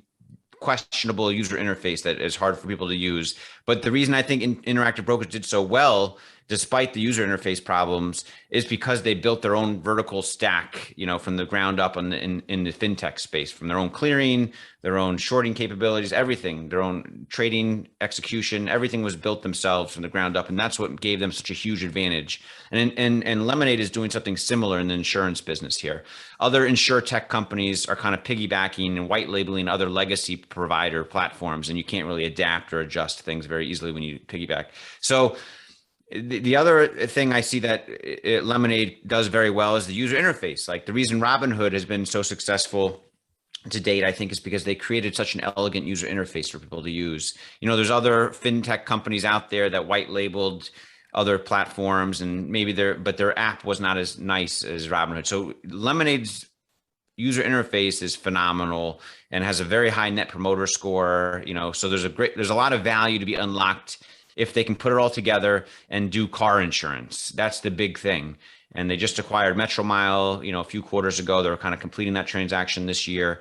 questionable user interface that is hard for people to use. But the reason I think Interactive Brokers did so well, despite the user interface problems, is because they built their own vertical stack, from the ground up in the fintech space, from their own clearing, their own shorting capabilities, everything, their own trading execution, everything was built themselves from the ground up. And that's what gave them such a huge advantage. And Lemonade is doing something similar in the insurance business here. Other InsurTech companies are kind of piggybacking and white labeling other legacy provider platforms, and you can't really adapt or adjust things very easily when you piggyback. So the other thing I see that Lemonade does very well is the user interface. Like the reason Robinhood has been so successful to date, I think, is because they created such an elegant user interface for people to use. There's other fintech companies out there that white labeled other platforms, and maybe their app was not as nice as Robinhood. So Lemonade's user interface is phenomenal and has a very high net promoter score. So there's a lot of value to be unlocked if they can put it all together and do car insurance. That's the big thing. and they just acquired Metro Mile, a few quarters ago. They're kind of completing that transaction this year.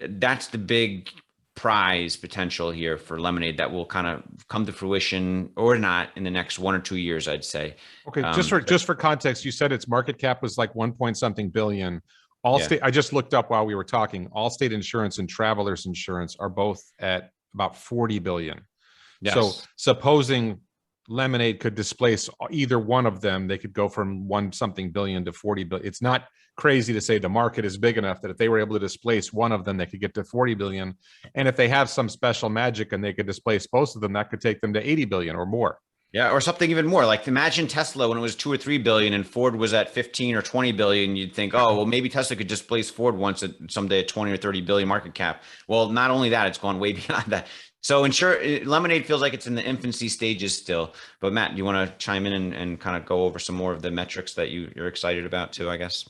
That's the big prize potential here for Lemonade that will kind of come to fruition or not in the next 1 or 2 years, I'd say. Okay, just for context, you said its market cap was like 1 point something billion. Allstate, I just looked up while we were talking. Allstate Insurance and Travelers Insurance are both at about 40 billion. Yes. So supposing Lemonade could displace either one of them, they could go from 1 something billion to 40 billion. It's not crazy to say the market is big enough that if they were able to displace one of them, they could get to 40 billion. And if they have some special magic and they could displace both of them, that could take them to 80 billion or more. Yeah, or something even more. Like imagine Tesla when it was 2 or 3 billion and Ford was at 15 or 20 billion. You'd think, oh, well, maybe Tesla could displace Ford someday at 20 or 30 billion market cap. Well, not only that, it's gone way beyond that. So Lemonade feels like it's in the infancy stages still. But Matt, you want to chime in and kind of go over some more of the metrics that you're excited about too, I guess?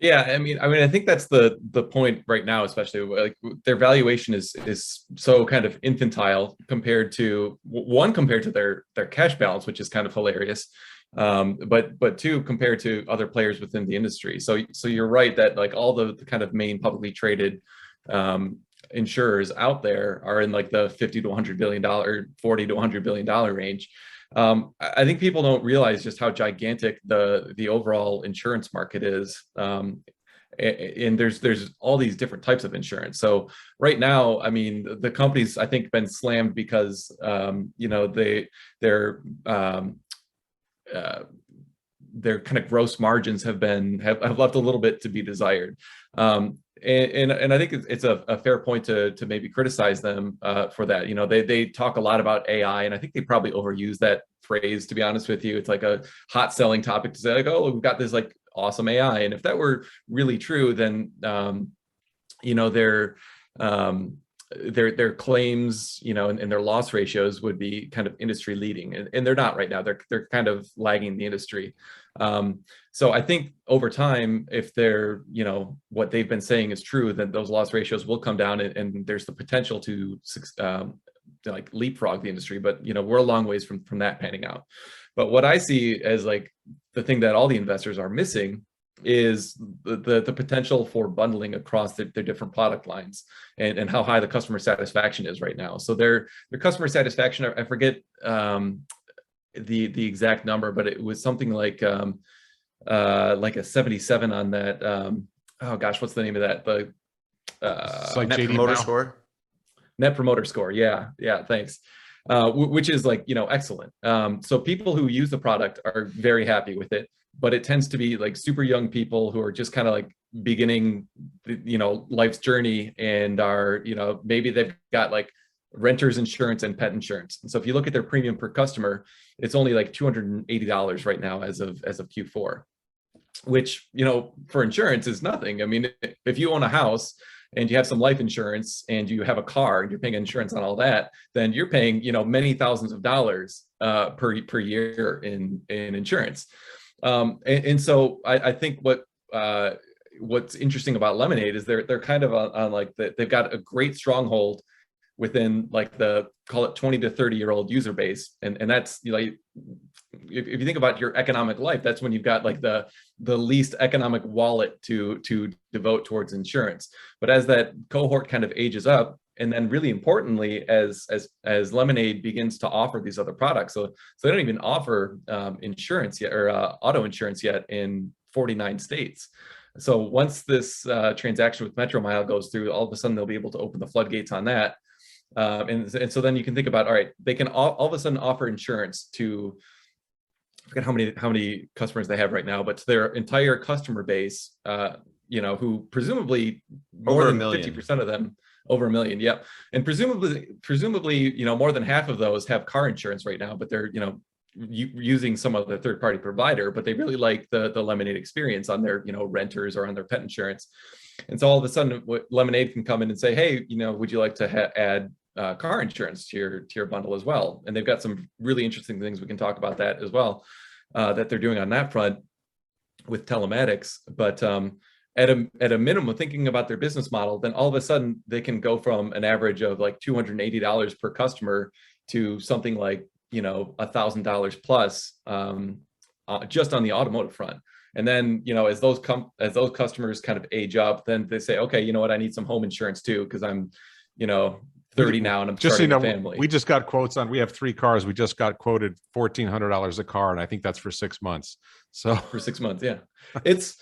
Yeah, I mean, I think that's the point right now, especially like their valuation is so kind of infantile compared to their cash balance, which is kind of hilarious. But two, compared to other players within the industry. So you're right that like all the kind of main publicly traded insurers out there are in like the $50 to $100 billion, $40 to $100 billion range. I think people don't realize just how gigantic the overall insurance market is. And there's all these different types of insurance. So right now, I mean, the company's, I think, been slammed because, their kind of gross margins have left a little bit to be desired. And I think it's a fair point to maybe criticize them for that. They talk a lot about AI, and I think they probably overuse that phrase, to be honest with you. It's like a hot selling topic to say like, oh, we've got this like awesome AI. And if that were really true, then their claims, and their loss ratios would be kind of industry leading, and they're not right now. They're kind of lagging the industry. So I think over time, if they're, what they've been saying is true, then those loss ratios will come down, and there's the potential to like leapfrog the industry. But we're a long ways from that panning out. But what I see as like the thing that all the investors are missing is the potential for bundling across their different product lines, and how high the customer satisfaction is right now. So their customer satisfaction, I forget the exact number, but it was something like a 77 on that. Oh gosh, what's the name of that? The like Net Promoter Score. Net Promoter Score. Yeah, thanks. Which is like, excellent. So people who use the product are very happy with it, but it tends to be like super young people who are just kind of like beginning, life's journey, and are, maybe they've got like renter's insurance and pet insurance. And so if you look at their premium per customer, it's only like $280 right now as of Q4, which, for insurance is nothing. I mean, if you own a house and you have some life insurance and you have a car and you're paying insurance on all that, then you're paying, many thousands of dollars per year in insurance. And so I think what's interesting about Lemonade is they're kind of on like they've got a great stronghold within like the, call it 20 to 30-year-old user base. And that's, like, if you think about your economic life, that's when you've got like the least economic wallet to devote towards insurance. But as that cohort kind of ages up, and then really importantly, as Lemonade begins to offer these other products, so they don't even offer insurance yet, or auto insurance yet, in 49 states. So once this transaction with Metro Mile goes through, all of a sudden they'll be able to open the floodgates on that. And so then you can think about, all right, they can all of a sudden offer insurance to, I forget how many customers they have right now, but to their entire customer base, who presumably more than 50% of them, over 1 million. Yep. And presumably, more than half of those have car insurance right now, but they're, using some other third-party provider, but they really like the Lemonade experience on their, renters or on their pet insurance. And so all of a sudden Lemonade can come in and say, hey, would you like to add car insurance to your bundle as well? And they've got some really interesting things, we can talk about that as well, that they're doing on that front with telematics. But at a minimum, thinking about their business model, then all of a sudden they can go from an average of like $280 per customer to something like, $1,000 plus, just on the automotive front. And then, as those customers kind of age up, then they say, okay, you know what, I need some home insurance too, because I'm, 30 now and I'm just starting a family. We just got quotes on. We have 3 cars. We just got quoted $1,400 a car, and I think that's for 6 months. So for 6 months, yeah, it's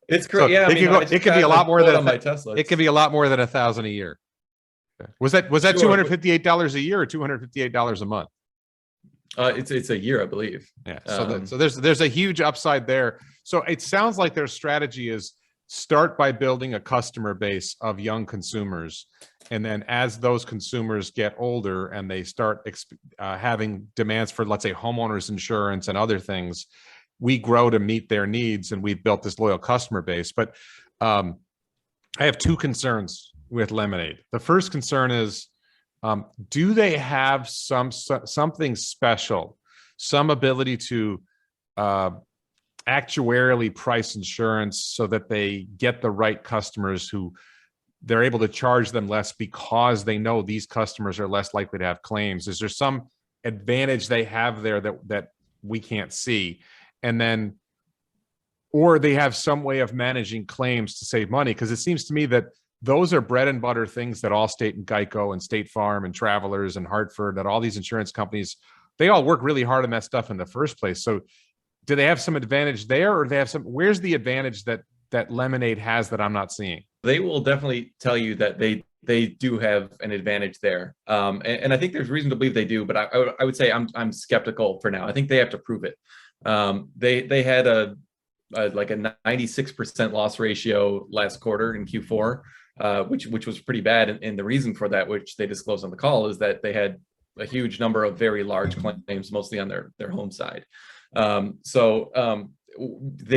great. So yeah, it could be a lot more than my Tesla. It could be a lot more than $1,000 a year. Was that Sure. $258 a year or $258 a month? It's a year, I believe. Yeah. So there's a huge upside there. So it sounds like their strategy is start by building a customer base of young consumers, and then as those consumers get older and they start having demands for, let's say, homeowners insurance and other things, we grow to meet their needs, and we've built this loyal customer base. But I have 2 concerns with Lemonade. The first concern is, do they have something special, some ability to actuarially price insurance so that they get the right customers who they're able to charge them less because they know these customers are less likely to have claims? Is there some advantage they have there that we can't see? And then, or they have some way of managing claims to save money? Because it seems to me that those are bread and butter things that Allstate and Geico and State Farm and Travelers and Hartford, that all these insurance companies, they all work really hard on that stuff in the first place. So do they have some advantage there, or do they have where's the advantage that Lemonade has that I'm not seeing? They will definitely tell you that they do have an advantage there. And I think there's reason to believe they do, but I would say I'm skeptical for now. I think they have to prove it. They had a 96% loss ratio last quarter in Q4, which was pretty bad. And the reason for that, which they disclosed on the call, is that they had a huge number of very large claims, mostly on their home side. They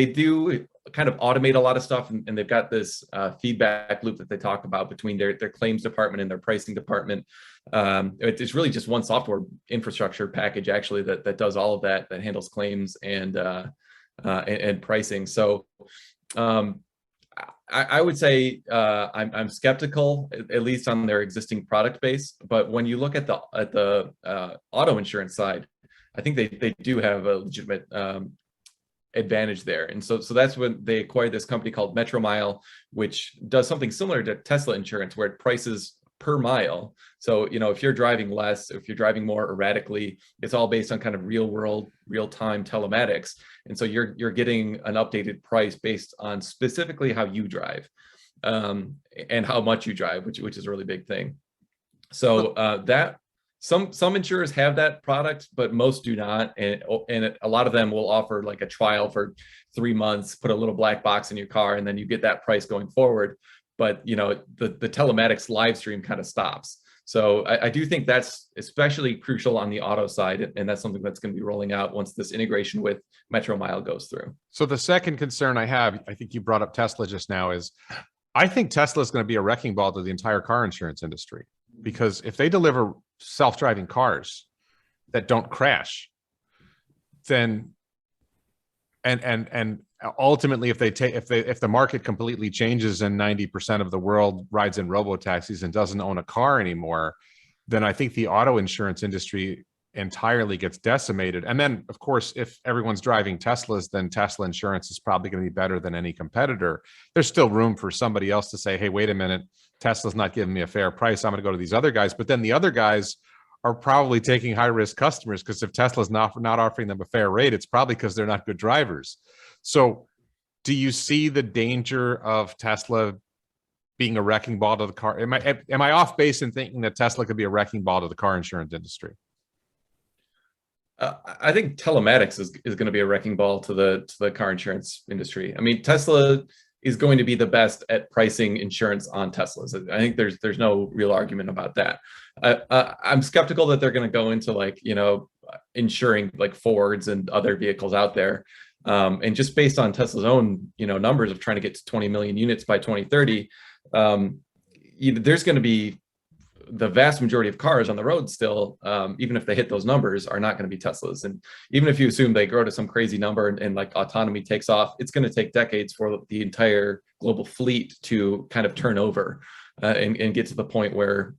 do kind of automate a lot of stuff, and they've got this feedback loop that they talk about between their claims department and their pricing department. It's really just one software infrastructure package, actually, that does all of that handles claims and pricing. So I would say I'm skeptical, at least on their existing product base. But when you look at the auto insurance side, I think they do have a legitimate advantage there. And so that's when they acquired this company called Metro Mile, which does something similar to Tesla insurance, where it prices per mile. So, if you're driving less, if you're driving more erratically, it's all based on kind of real-time telematics. And so you're getting an updated price based on specifically how you drive, and how much you drive, which is a really big thing. So that some insurers have that product, but most do not. And a lot of them will offer like a trial for 3 months, put a little black box in your car, and then you get that price going forward. But the telematics live stream kind of stops. So I do think that's especially crucial on the auto side, and that's something that's going to be rolling out once this integration with Metro Mile goes through. So the second concern I have, I think you brought up Tesla just now, is I think Tesla is going to be a wrecking ball to the entire car insurance industry, because if they deliver self-driving cars that don't crash, then and ultimately, if the market completely changes and 90% of the world rides in robo-taxis and doesn't own a car anymore, then I think the auto insurance industry entirely gets decimated. And then, of course, if everyone's driving Teslas, then Tesla insurance is probably going to be better than any competitor. There's still room for somebody else to say, hey, wait a minute, Tesla's not giving me a fair price, I'm going to go to these other guys. But then the other guys are probably taking high-risk customers, because if Tesla's not offering them a fair rate, it's probably because they're not good drivers. So do you see the danger of Tesla being a wrecking ball to the car? Am I off base in thinking that Tesla could be a wrecking ball to the car insurance industry? I think telematics is going to be a wrecking ball to the car insurance industry. I mean, Tesla is going to be the best at pricing insurance on Teslas. I think there's no real argument about that. I'm skeptical that they're going to go into insuring like Fords and other vehicles out there. And just based on Tesla's own numbers of trying to get to 20 million units by 2030, there's going to be the vast majority of cars on the road still, even if they hit those numbers, are not going to be Teslas. And even if you assume they grow to some crazy number and like autonomy takes off, it's going to take decades for the entire global fleet to kind of turn over and get to the point where,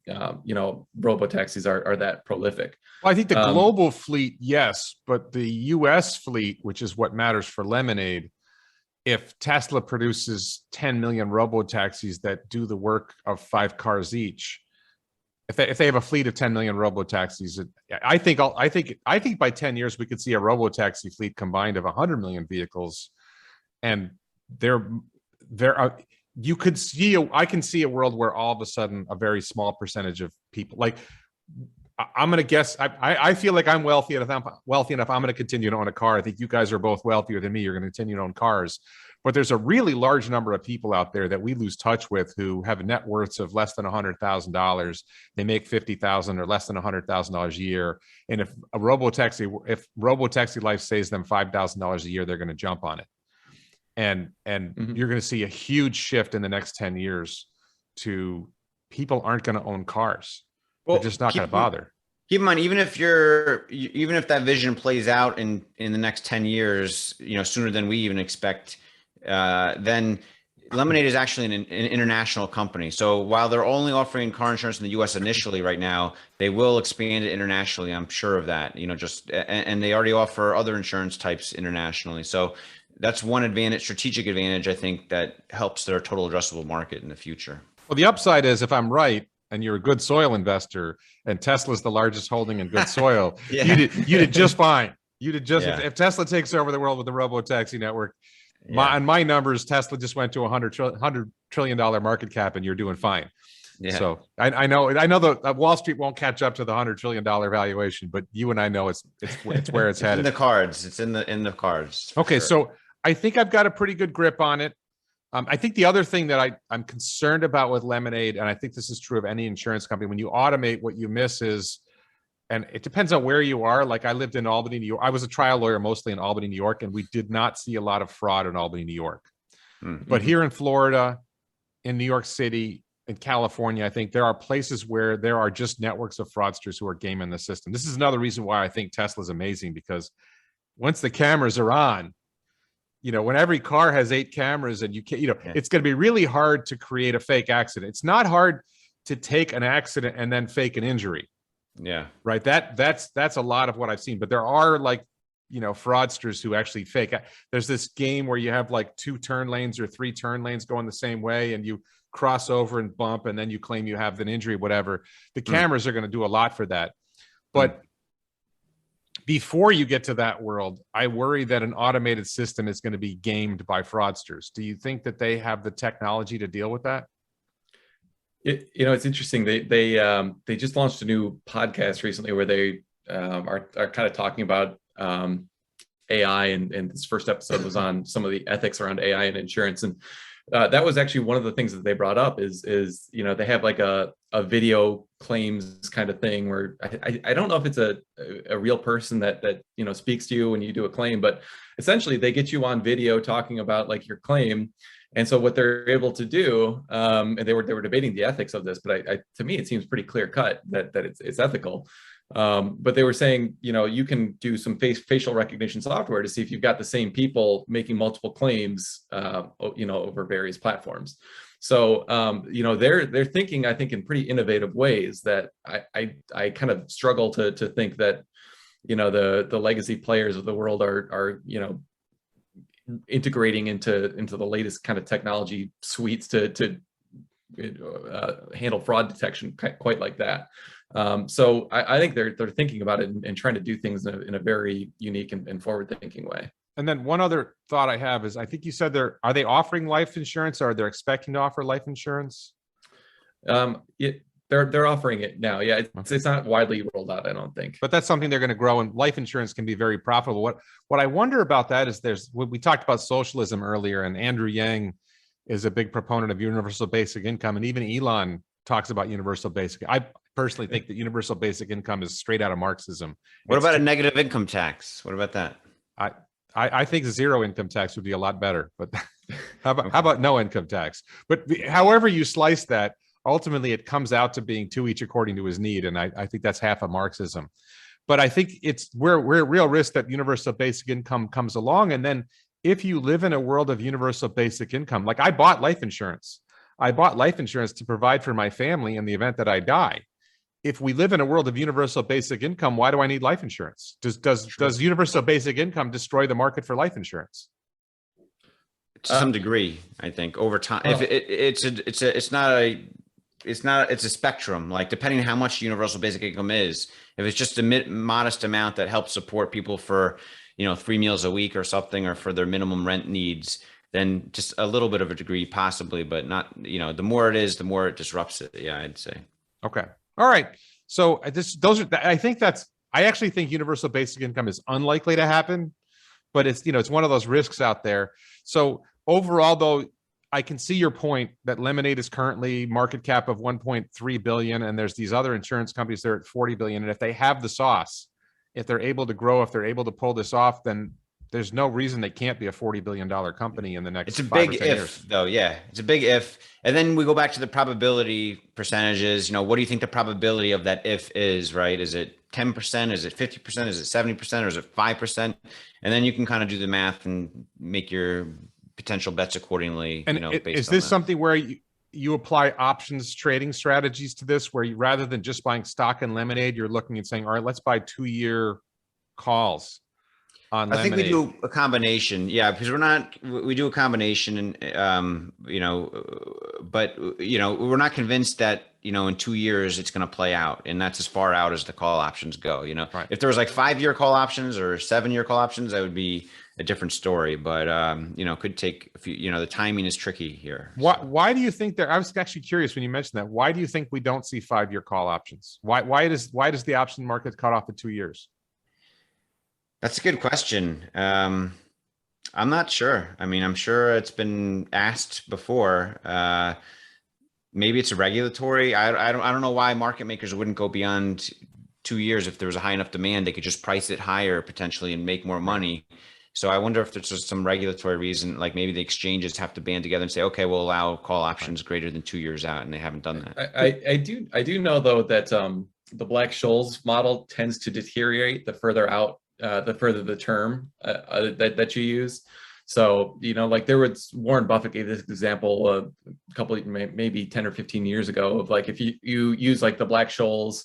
robo-taxis are that prolific. Well, I think the global fleet, yes, but the U.S. fleet, which is what matters for Lemonade, if Tesla produces 10 million robo-taxis that do the work of 5 cars each, if they have a fleet of 10 million robo-taxis, I think by 10 years we could see a robo-taxi fleet combined of 100 million vehicles, and you could see I can see a world where all of a sudden a very small percentage of people, like, I'm going to guess, I feel like I'm wealthy enough. I'm going to continue to own a car. I think you guys are both wealthier than me. You're going to continue to own cars. But there's a really large number of people out there that we lose touch with who have net worths of less than $100,000. They make $50,000 or less than $100,000 a year. And if robo-taxi life saves them $5,000 a year, they're going to jump on it. And you're going to see a huge shift in the next 10 years to people aren't going to own cars. Well, they're just not going to bother. Keep in mind, even if that vision plays out in the next 10 years, sooner than we even expect, then Lemonade is actually an international company. So while they're only offering car insurance in the U.S. initially right now, they will expand it internationally. I'm sure of that. And they already offer other insurance types internationally. So that's one advantage, strategic advantage, I think, that helps their total addressable market in the future. Well, the upside is, if I'm right, and you're a GoodSoil investor, and Tesla's the largest holding in GoodSoil, yeah. you did just fine. You did just, if Tesla takes over the world with the robo-taxi network, on my numbers, Tesla just went to a $100 trillion market cap, and you're doing fine. Yeah. So I know that Wall Street won't catch up to the $100 trillion valuation, but you and I know it's where it's headed. In the cards. It's in the cards. Okay, sure. So I think I've got a pretty good grip on it. I think the other thing that I'm concerned about with Lemonade, and I think this is true of any insurance company, when you automate, what you miss is, and it depends on where you are. Like, I lived in Albany, New York. I was a trial lawyer mostly in Albany, New York, and we did not see a lot of fraud in Albany, New York. Mm-hmm. But here in Florida, in New York City, in California, I think there are places where there are just networks of fraudsters who are gaming the system. This is another reason why I think Tesla is amazing, because once the cameras are on, when every car has 8 cameras, and it's going to be really hard to create a fake accident. It's not hard to take an accident and then fake an injury. Yeah. Right. That's a lot of what I've seen, but there are fraudsters who actually fake. There's this game where you have 2 turn lanes or 3 turn lanes going the same way, and you cross over and bump, and then you claim you have an injury, whatever. The cameras are going to do a lot for that. But before you get to that world, I worry that an automated system is going to be gamed by fraudsters. Do you think that they have the technology to deal with that? It's interesting. They just launched a new podcast recently where they are kind of talking about AI, and this first episode was on some of the ethics around AI and insurance. And that was actually one of the things that they brought up is they have a video claims kind of thing where I don't know if it's a real person that speaks to you when you do a claim, but essentially they get you on video talking about your claim. And so what they're able to do, and they were debating the ethics of this, but to me it seems pretty clear cut that it's ethical. But they were saying, you can do some facial recognition software to see if you've got the same people making multiple claims, over various platforms. So, they're thinking, I think, in pretty innovative ways that I kind of struggle to think that, the legacy players of the world are integrating into the latest kind of technology suites to handle fraud detection quite like that. So I think they're thinking about it and trying to do things in a very unique and forward-thinking way. And then one other thought I have is, I think you said are they offering life insurance, or are they expecting to offer life insurance? They're offering it now. Yeah, it's not widely rolled out, I don't think. But that's something they're going to grow, and life insurance can be very profitable. What I wonder about that is we talked about socialism earlier, and Andrew Yang is a big proponent of universal basic income, and even Elon talks about universal basic. I personally think that universal basic income is straight out of Marxism. What about a negative income tax? What about that? I think zero income tax would be a lot better, but how about no income tax? But however you slice that, ultimately it comes out to being to each according to his need. And I think that's half of Marxism. But I think we're at real risk that universal basic income comes along. And then if you live in a world of universal basic income, like I bought life insurance. I bought life insurance to provide for my family in the event that I die. If we live in a world of universal basic income, why do I need life insurance? Does universal basic income destroy the market for life insurance? to some degree, I think over time. If it's a spectrum, like depending on how much universal basic income is. If it's just a modest amount that helps support people for, 3 meals a week or something, or for their minimum rent needs, then just a little bit of a degree possibly, but not, the more it is, the more it disrupts it. Yeah, I'd say. Okay. All right. So I actually think universal basic income is unlikely to happen, but it's one of those risks out there. So overall, though, I can see your point that Lemonade is currently market cap of 1.3 billion, and there's these other insurance companies that are at 40 billion. And if they have the sauce, if they're able to grow, if they're able to pull this off, then there's no reason they can't be a $40 billion company in the next. It's a big if, though. Yeah, it's a big if. And then we go back to the probability percentages. What do you think the probability of that if is, right? Is it 10%? Is it 50%? Is it 70%? Or is it 5%? And then you can kind of do the math and make your potential bets accordingly. And is this something where you apply options trading strategies to this, where rather than just buying stock in Lemonade, you're looking and saying, all right, let's buy 2-year calls on Lemonade? I think we do a combination. Yeah, because we do a combination, and but we're not convinced that in 2 years it's going to play out, and that's as far out as the call options go. Right. If there was like 5-year call options or 7-year call options, that would be a different story, but could take a few. The timing is tricky here. Why do you think I was actually curious when you mentioned that. Why do you think we don't see 5-year call options? Why does the option market cut off at 2 years? That's a good question. I'm not sure. I mean, I'm sure it's been asked before. Maybe it's a regulatory. I don't know why market makers wouldn't go beyond 2 years. If there was a high enough demand, they could just price it higher potentially and make more money. So I wonder if there's just some regulatory reason, like maybe the exchanges have to band together and say, okay, we'll allow call options greater than 2 years out, and they haven't done that. I do know though that the Black-Scholes model tends to deteriorate the further out, the further the term that you use. So, like there was Warren Buffett gave this example a couple, maybe 10 or 15 years ago of like, if you use like the Black-Scholes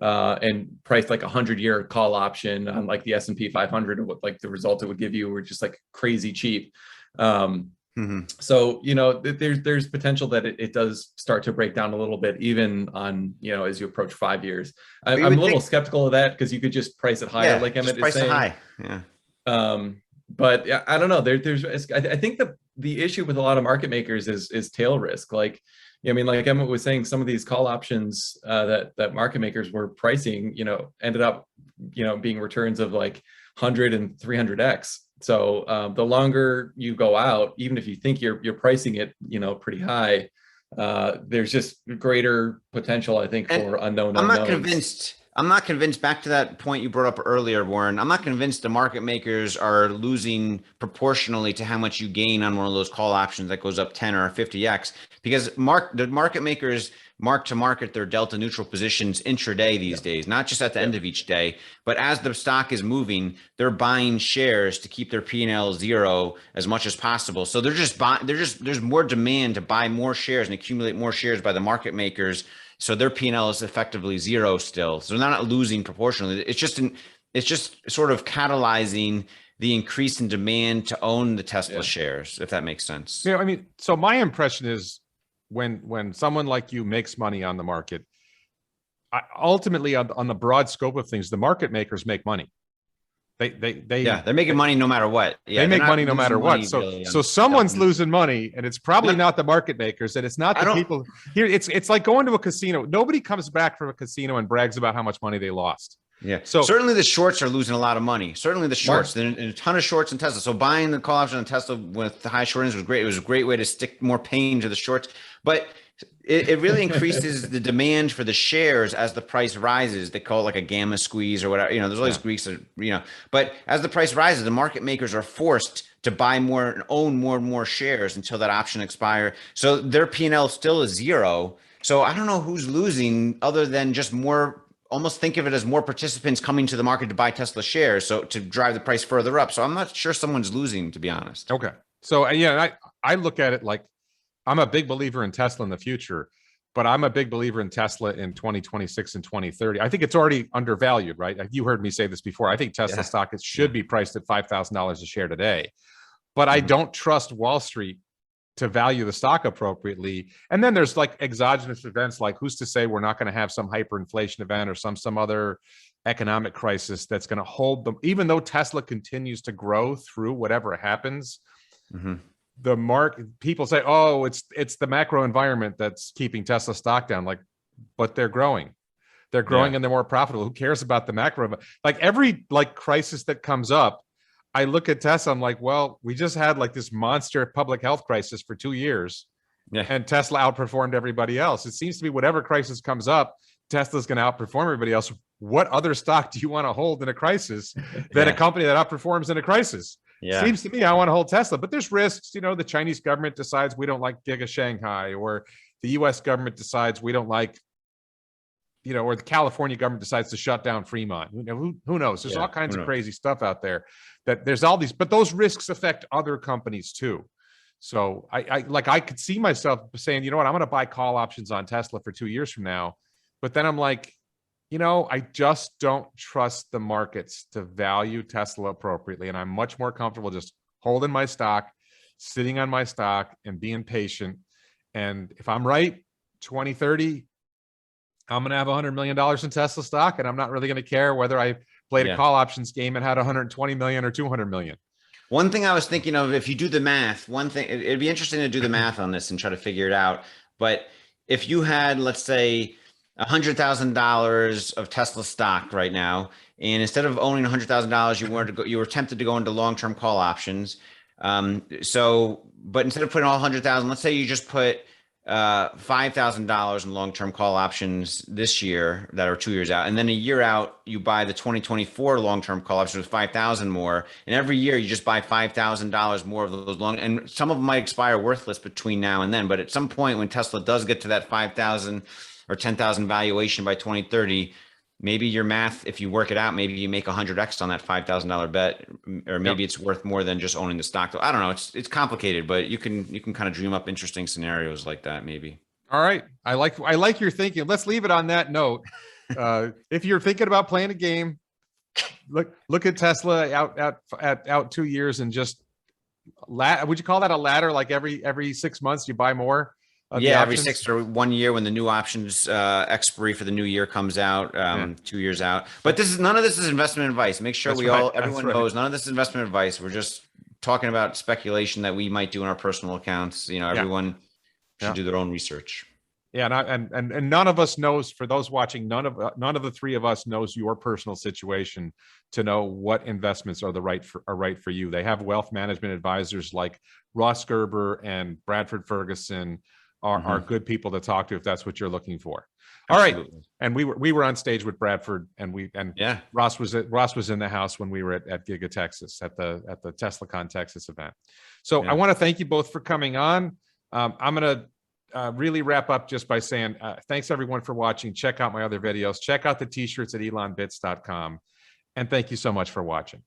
and priced like 100-year call option on like the S&P 500, or what like the result it would give you were just like crazy cheap. So, there's potential that it does start to break down a little bit, even on, as you approach 5 years. I'm a little skeptical of that, because you could just price it higher, like Emmet is saying. Price it high. Yeah. But I don't know. I think the issue with a lot of market makers is tail risk. Like, like Emmet was saying, some of these call options that market makers were pricing, ended up, being returns of like 100 and 300x. So the longer you go out, even if you think you're pricing it, pretty high, there's just greater potential, I think, for unknown unknowns. I'm not convinced. Back to that point you brought up earlier, Warren. I'm not convinced the market makers are losing proportionally to how much you gain on one of those call options that goes up 10 or 50x, because the market makers mark to market their delta neutral positions intraday these days, not just at the end of each day, but as the stock is moving, they're buying shares to keep their P&L zero as much as possible. So there's more demand to buy more shares and accumulate more shares by the market makers. So their P&L is effectively zero still. So they're not losing proportionally. It's just sort of catalyzing the increase in demand to own the Tesla shares, if that makes sense. Yeah, I mean, so my impression is when someone like you makes money on the market, ultimately on the broad scope of things, the market makers make money. They're making money no matter what. Yeah, they make money no matter what. So someone's losing money, and it's probably not the market makers, and it's not the people here. It's like going to a casino. Nobody comes back from a casino and brags about how much money they lost. Yeah. So certainly the shorts are losing a lot of money. Certainly the shorts. There's a ton of shorts in Tesla. So buying the call option on Tesla with the high short ends was great. It was a great way to stick more pain to the shorts, but it really increases the demand for the shares as the price rises. They call it like a gamma squeeze or whatever. There's all these Greeks that, but as the price rises, the market makers are forced to buy more and own more and more shares until that option expires. So their P&L still is zero. So I don't know who's losing, other than just more, almost think of it as more participants coming to the market to buy Tesla shares. So to drive the price further up. So I'm not sure someone's losing, to be honest. Okay. So I look at it like, I'm a big believer in Tesla in the future, but I'm a big believer in Tesla in 2026 and 2030. I think it's already undervalued, right? You heard me say this before. I think Tesla stock should be priced at $5,000 a share today. but I don't trust Wall Street to value the stock appropriately. And then there's like exogenous events, like who's to say we're not going to have some hyperinflation event or some other economic crisis that's going to hold them, even though Tesla continues to grow through whatever happens. The market, people say, oh, it's the macro environment that's keeping Tesla stock down. Like, but they're growing. They're growing and they're more profitable. Who cares about the macro? Like every like crisis that comes up, I look at Tesla, I'm like, well, we just had like this monster public health crisis for 2 years, and Tesla outperformed everybody else. It seems to be whatever crisis comes up, Tesla's going to outperform everybody else. What other stock do you want to hold in a crisis than a company that outperforms in a crisis? Seems to me I want to hold Tesla, but there's risks. You know, the Chinese government decides we don't like Giga Shanghai, or the US government decides we don't like, you know, or the California government decides to shut down Fremont. You know, who knows? There's all kinds of crazy stuff out there. That there's all these, but those risks affect other companies too. So I could see myself saying, you know what, I'm going to buy call options on Tesla for 2 years from now. But then I'm like, you know, I just don't trust the markets to value Tesla appropriately. And I'm much more comfortable just holding my stock, sitting on my stock and being patient. And if I'm right, 2030, I'm going to have $100 million in Tesla stock, and I'm not really going to care whether I played a call options game and had 120 million or 200 million. One thing I was thinking of, if you do the math, one thing, it'd be interesting to do the math on this and try to figure it out. But if you had, let's say, $100,000 of Tesla stock right now, and instead of owning $100,000, you were tempted to go into long-term call options. But instead of putting all 100,000, let's say you just put $5,000 in long-term call options this year that are 2 years out, and then a year out you buy the 2024 long-term call options with 5,000 more, and every year you just buy $5,000 more of those long, and some of them might expire worthless between now and then, but at some point when Tesla does get to that 5,000 or 10,000 valuation by 2030, maybe your math, if you work it out, maybe you make 100x on that $5,000 bet, or maybe it's worth more than just owning the stock. I don't know. It's complicated, but you can kind of dream up interesting scenarios like that, maybe. All right. I like your thinking. Let's leave it on that note. If you're thinking about playing a game, look at Tesla out 2 years and just would you call that a ladder? Like every 6 months you buy more? Every 6 or 1 year when the new options expiry for the new year comes out, 2 years out. But none of this is investment advice. Make sure everyone knows none of this is investment advice. We're just talking about speculation that we might do in our personal accounts. You know, everyone should do their own research. Yeah, and none of us knows, for those watching, none of the three of us knows your personal situation to know what investments are right for you. They have wealth management advisors like Ross Gerber and Bradford Ferguson are good people to talk to if that's what you're looking for. Absolutely. All right, and we were on stage with Bradford, and Ross was in the house when we were at Giga Texas at the TeslaCon Texas event. So I want to thank you both for coming on. I'm going to really wrap up just by saying thanks everyone for watching. Check out my other videos. Check out the t-shirts at elonbits.com, and thank you so much for watching.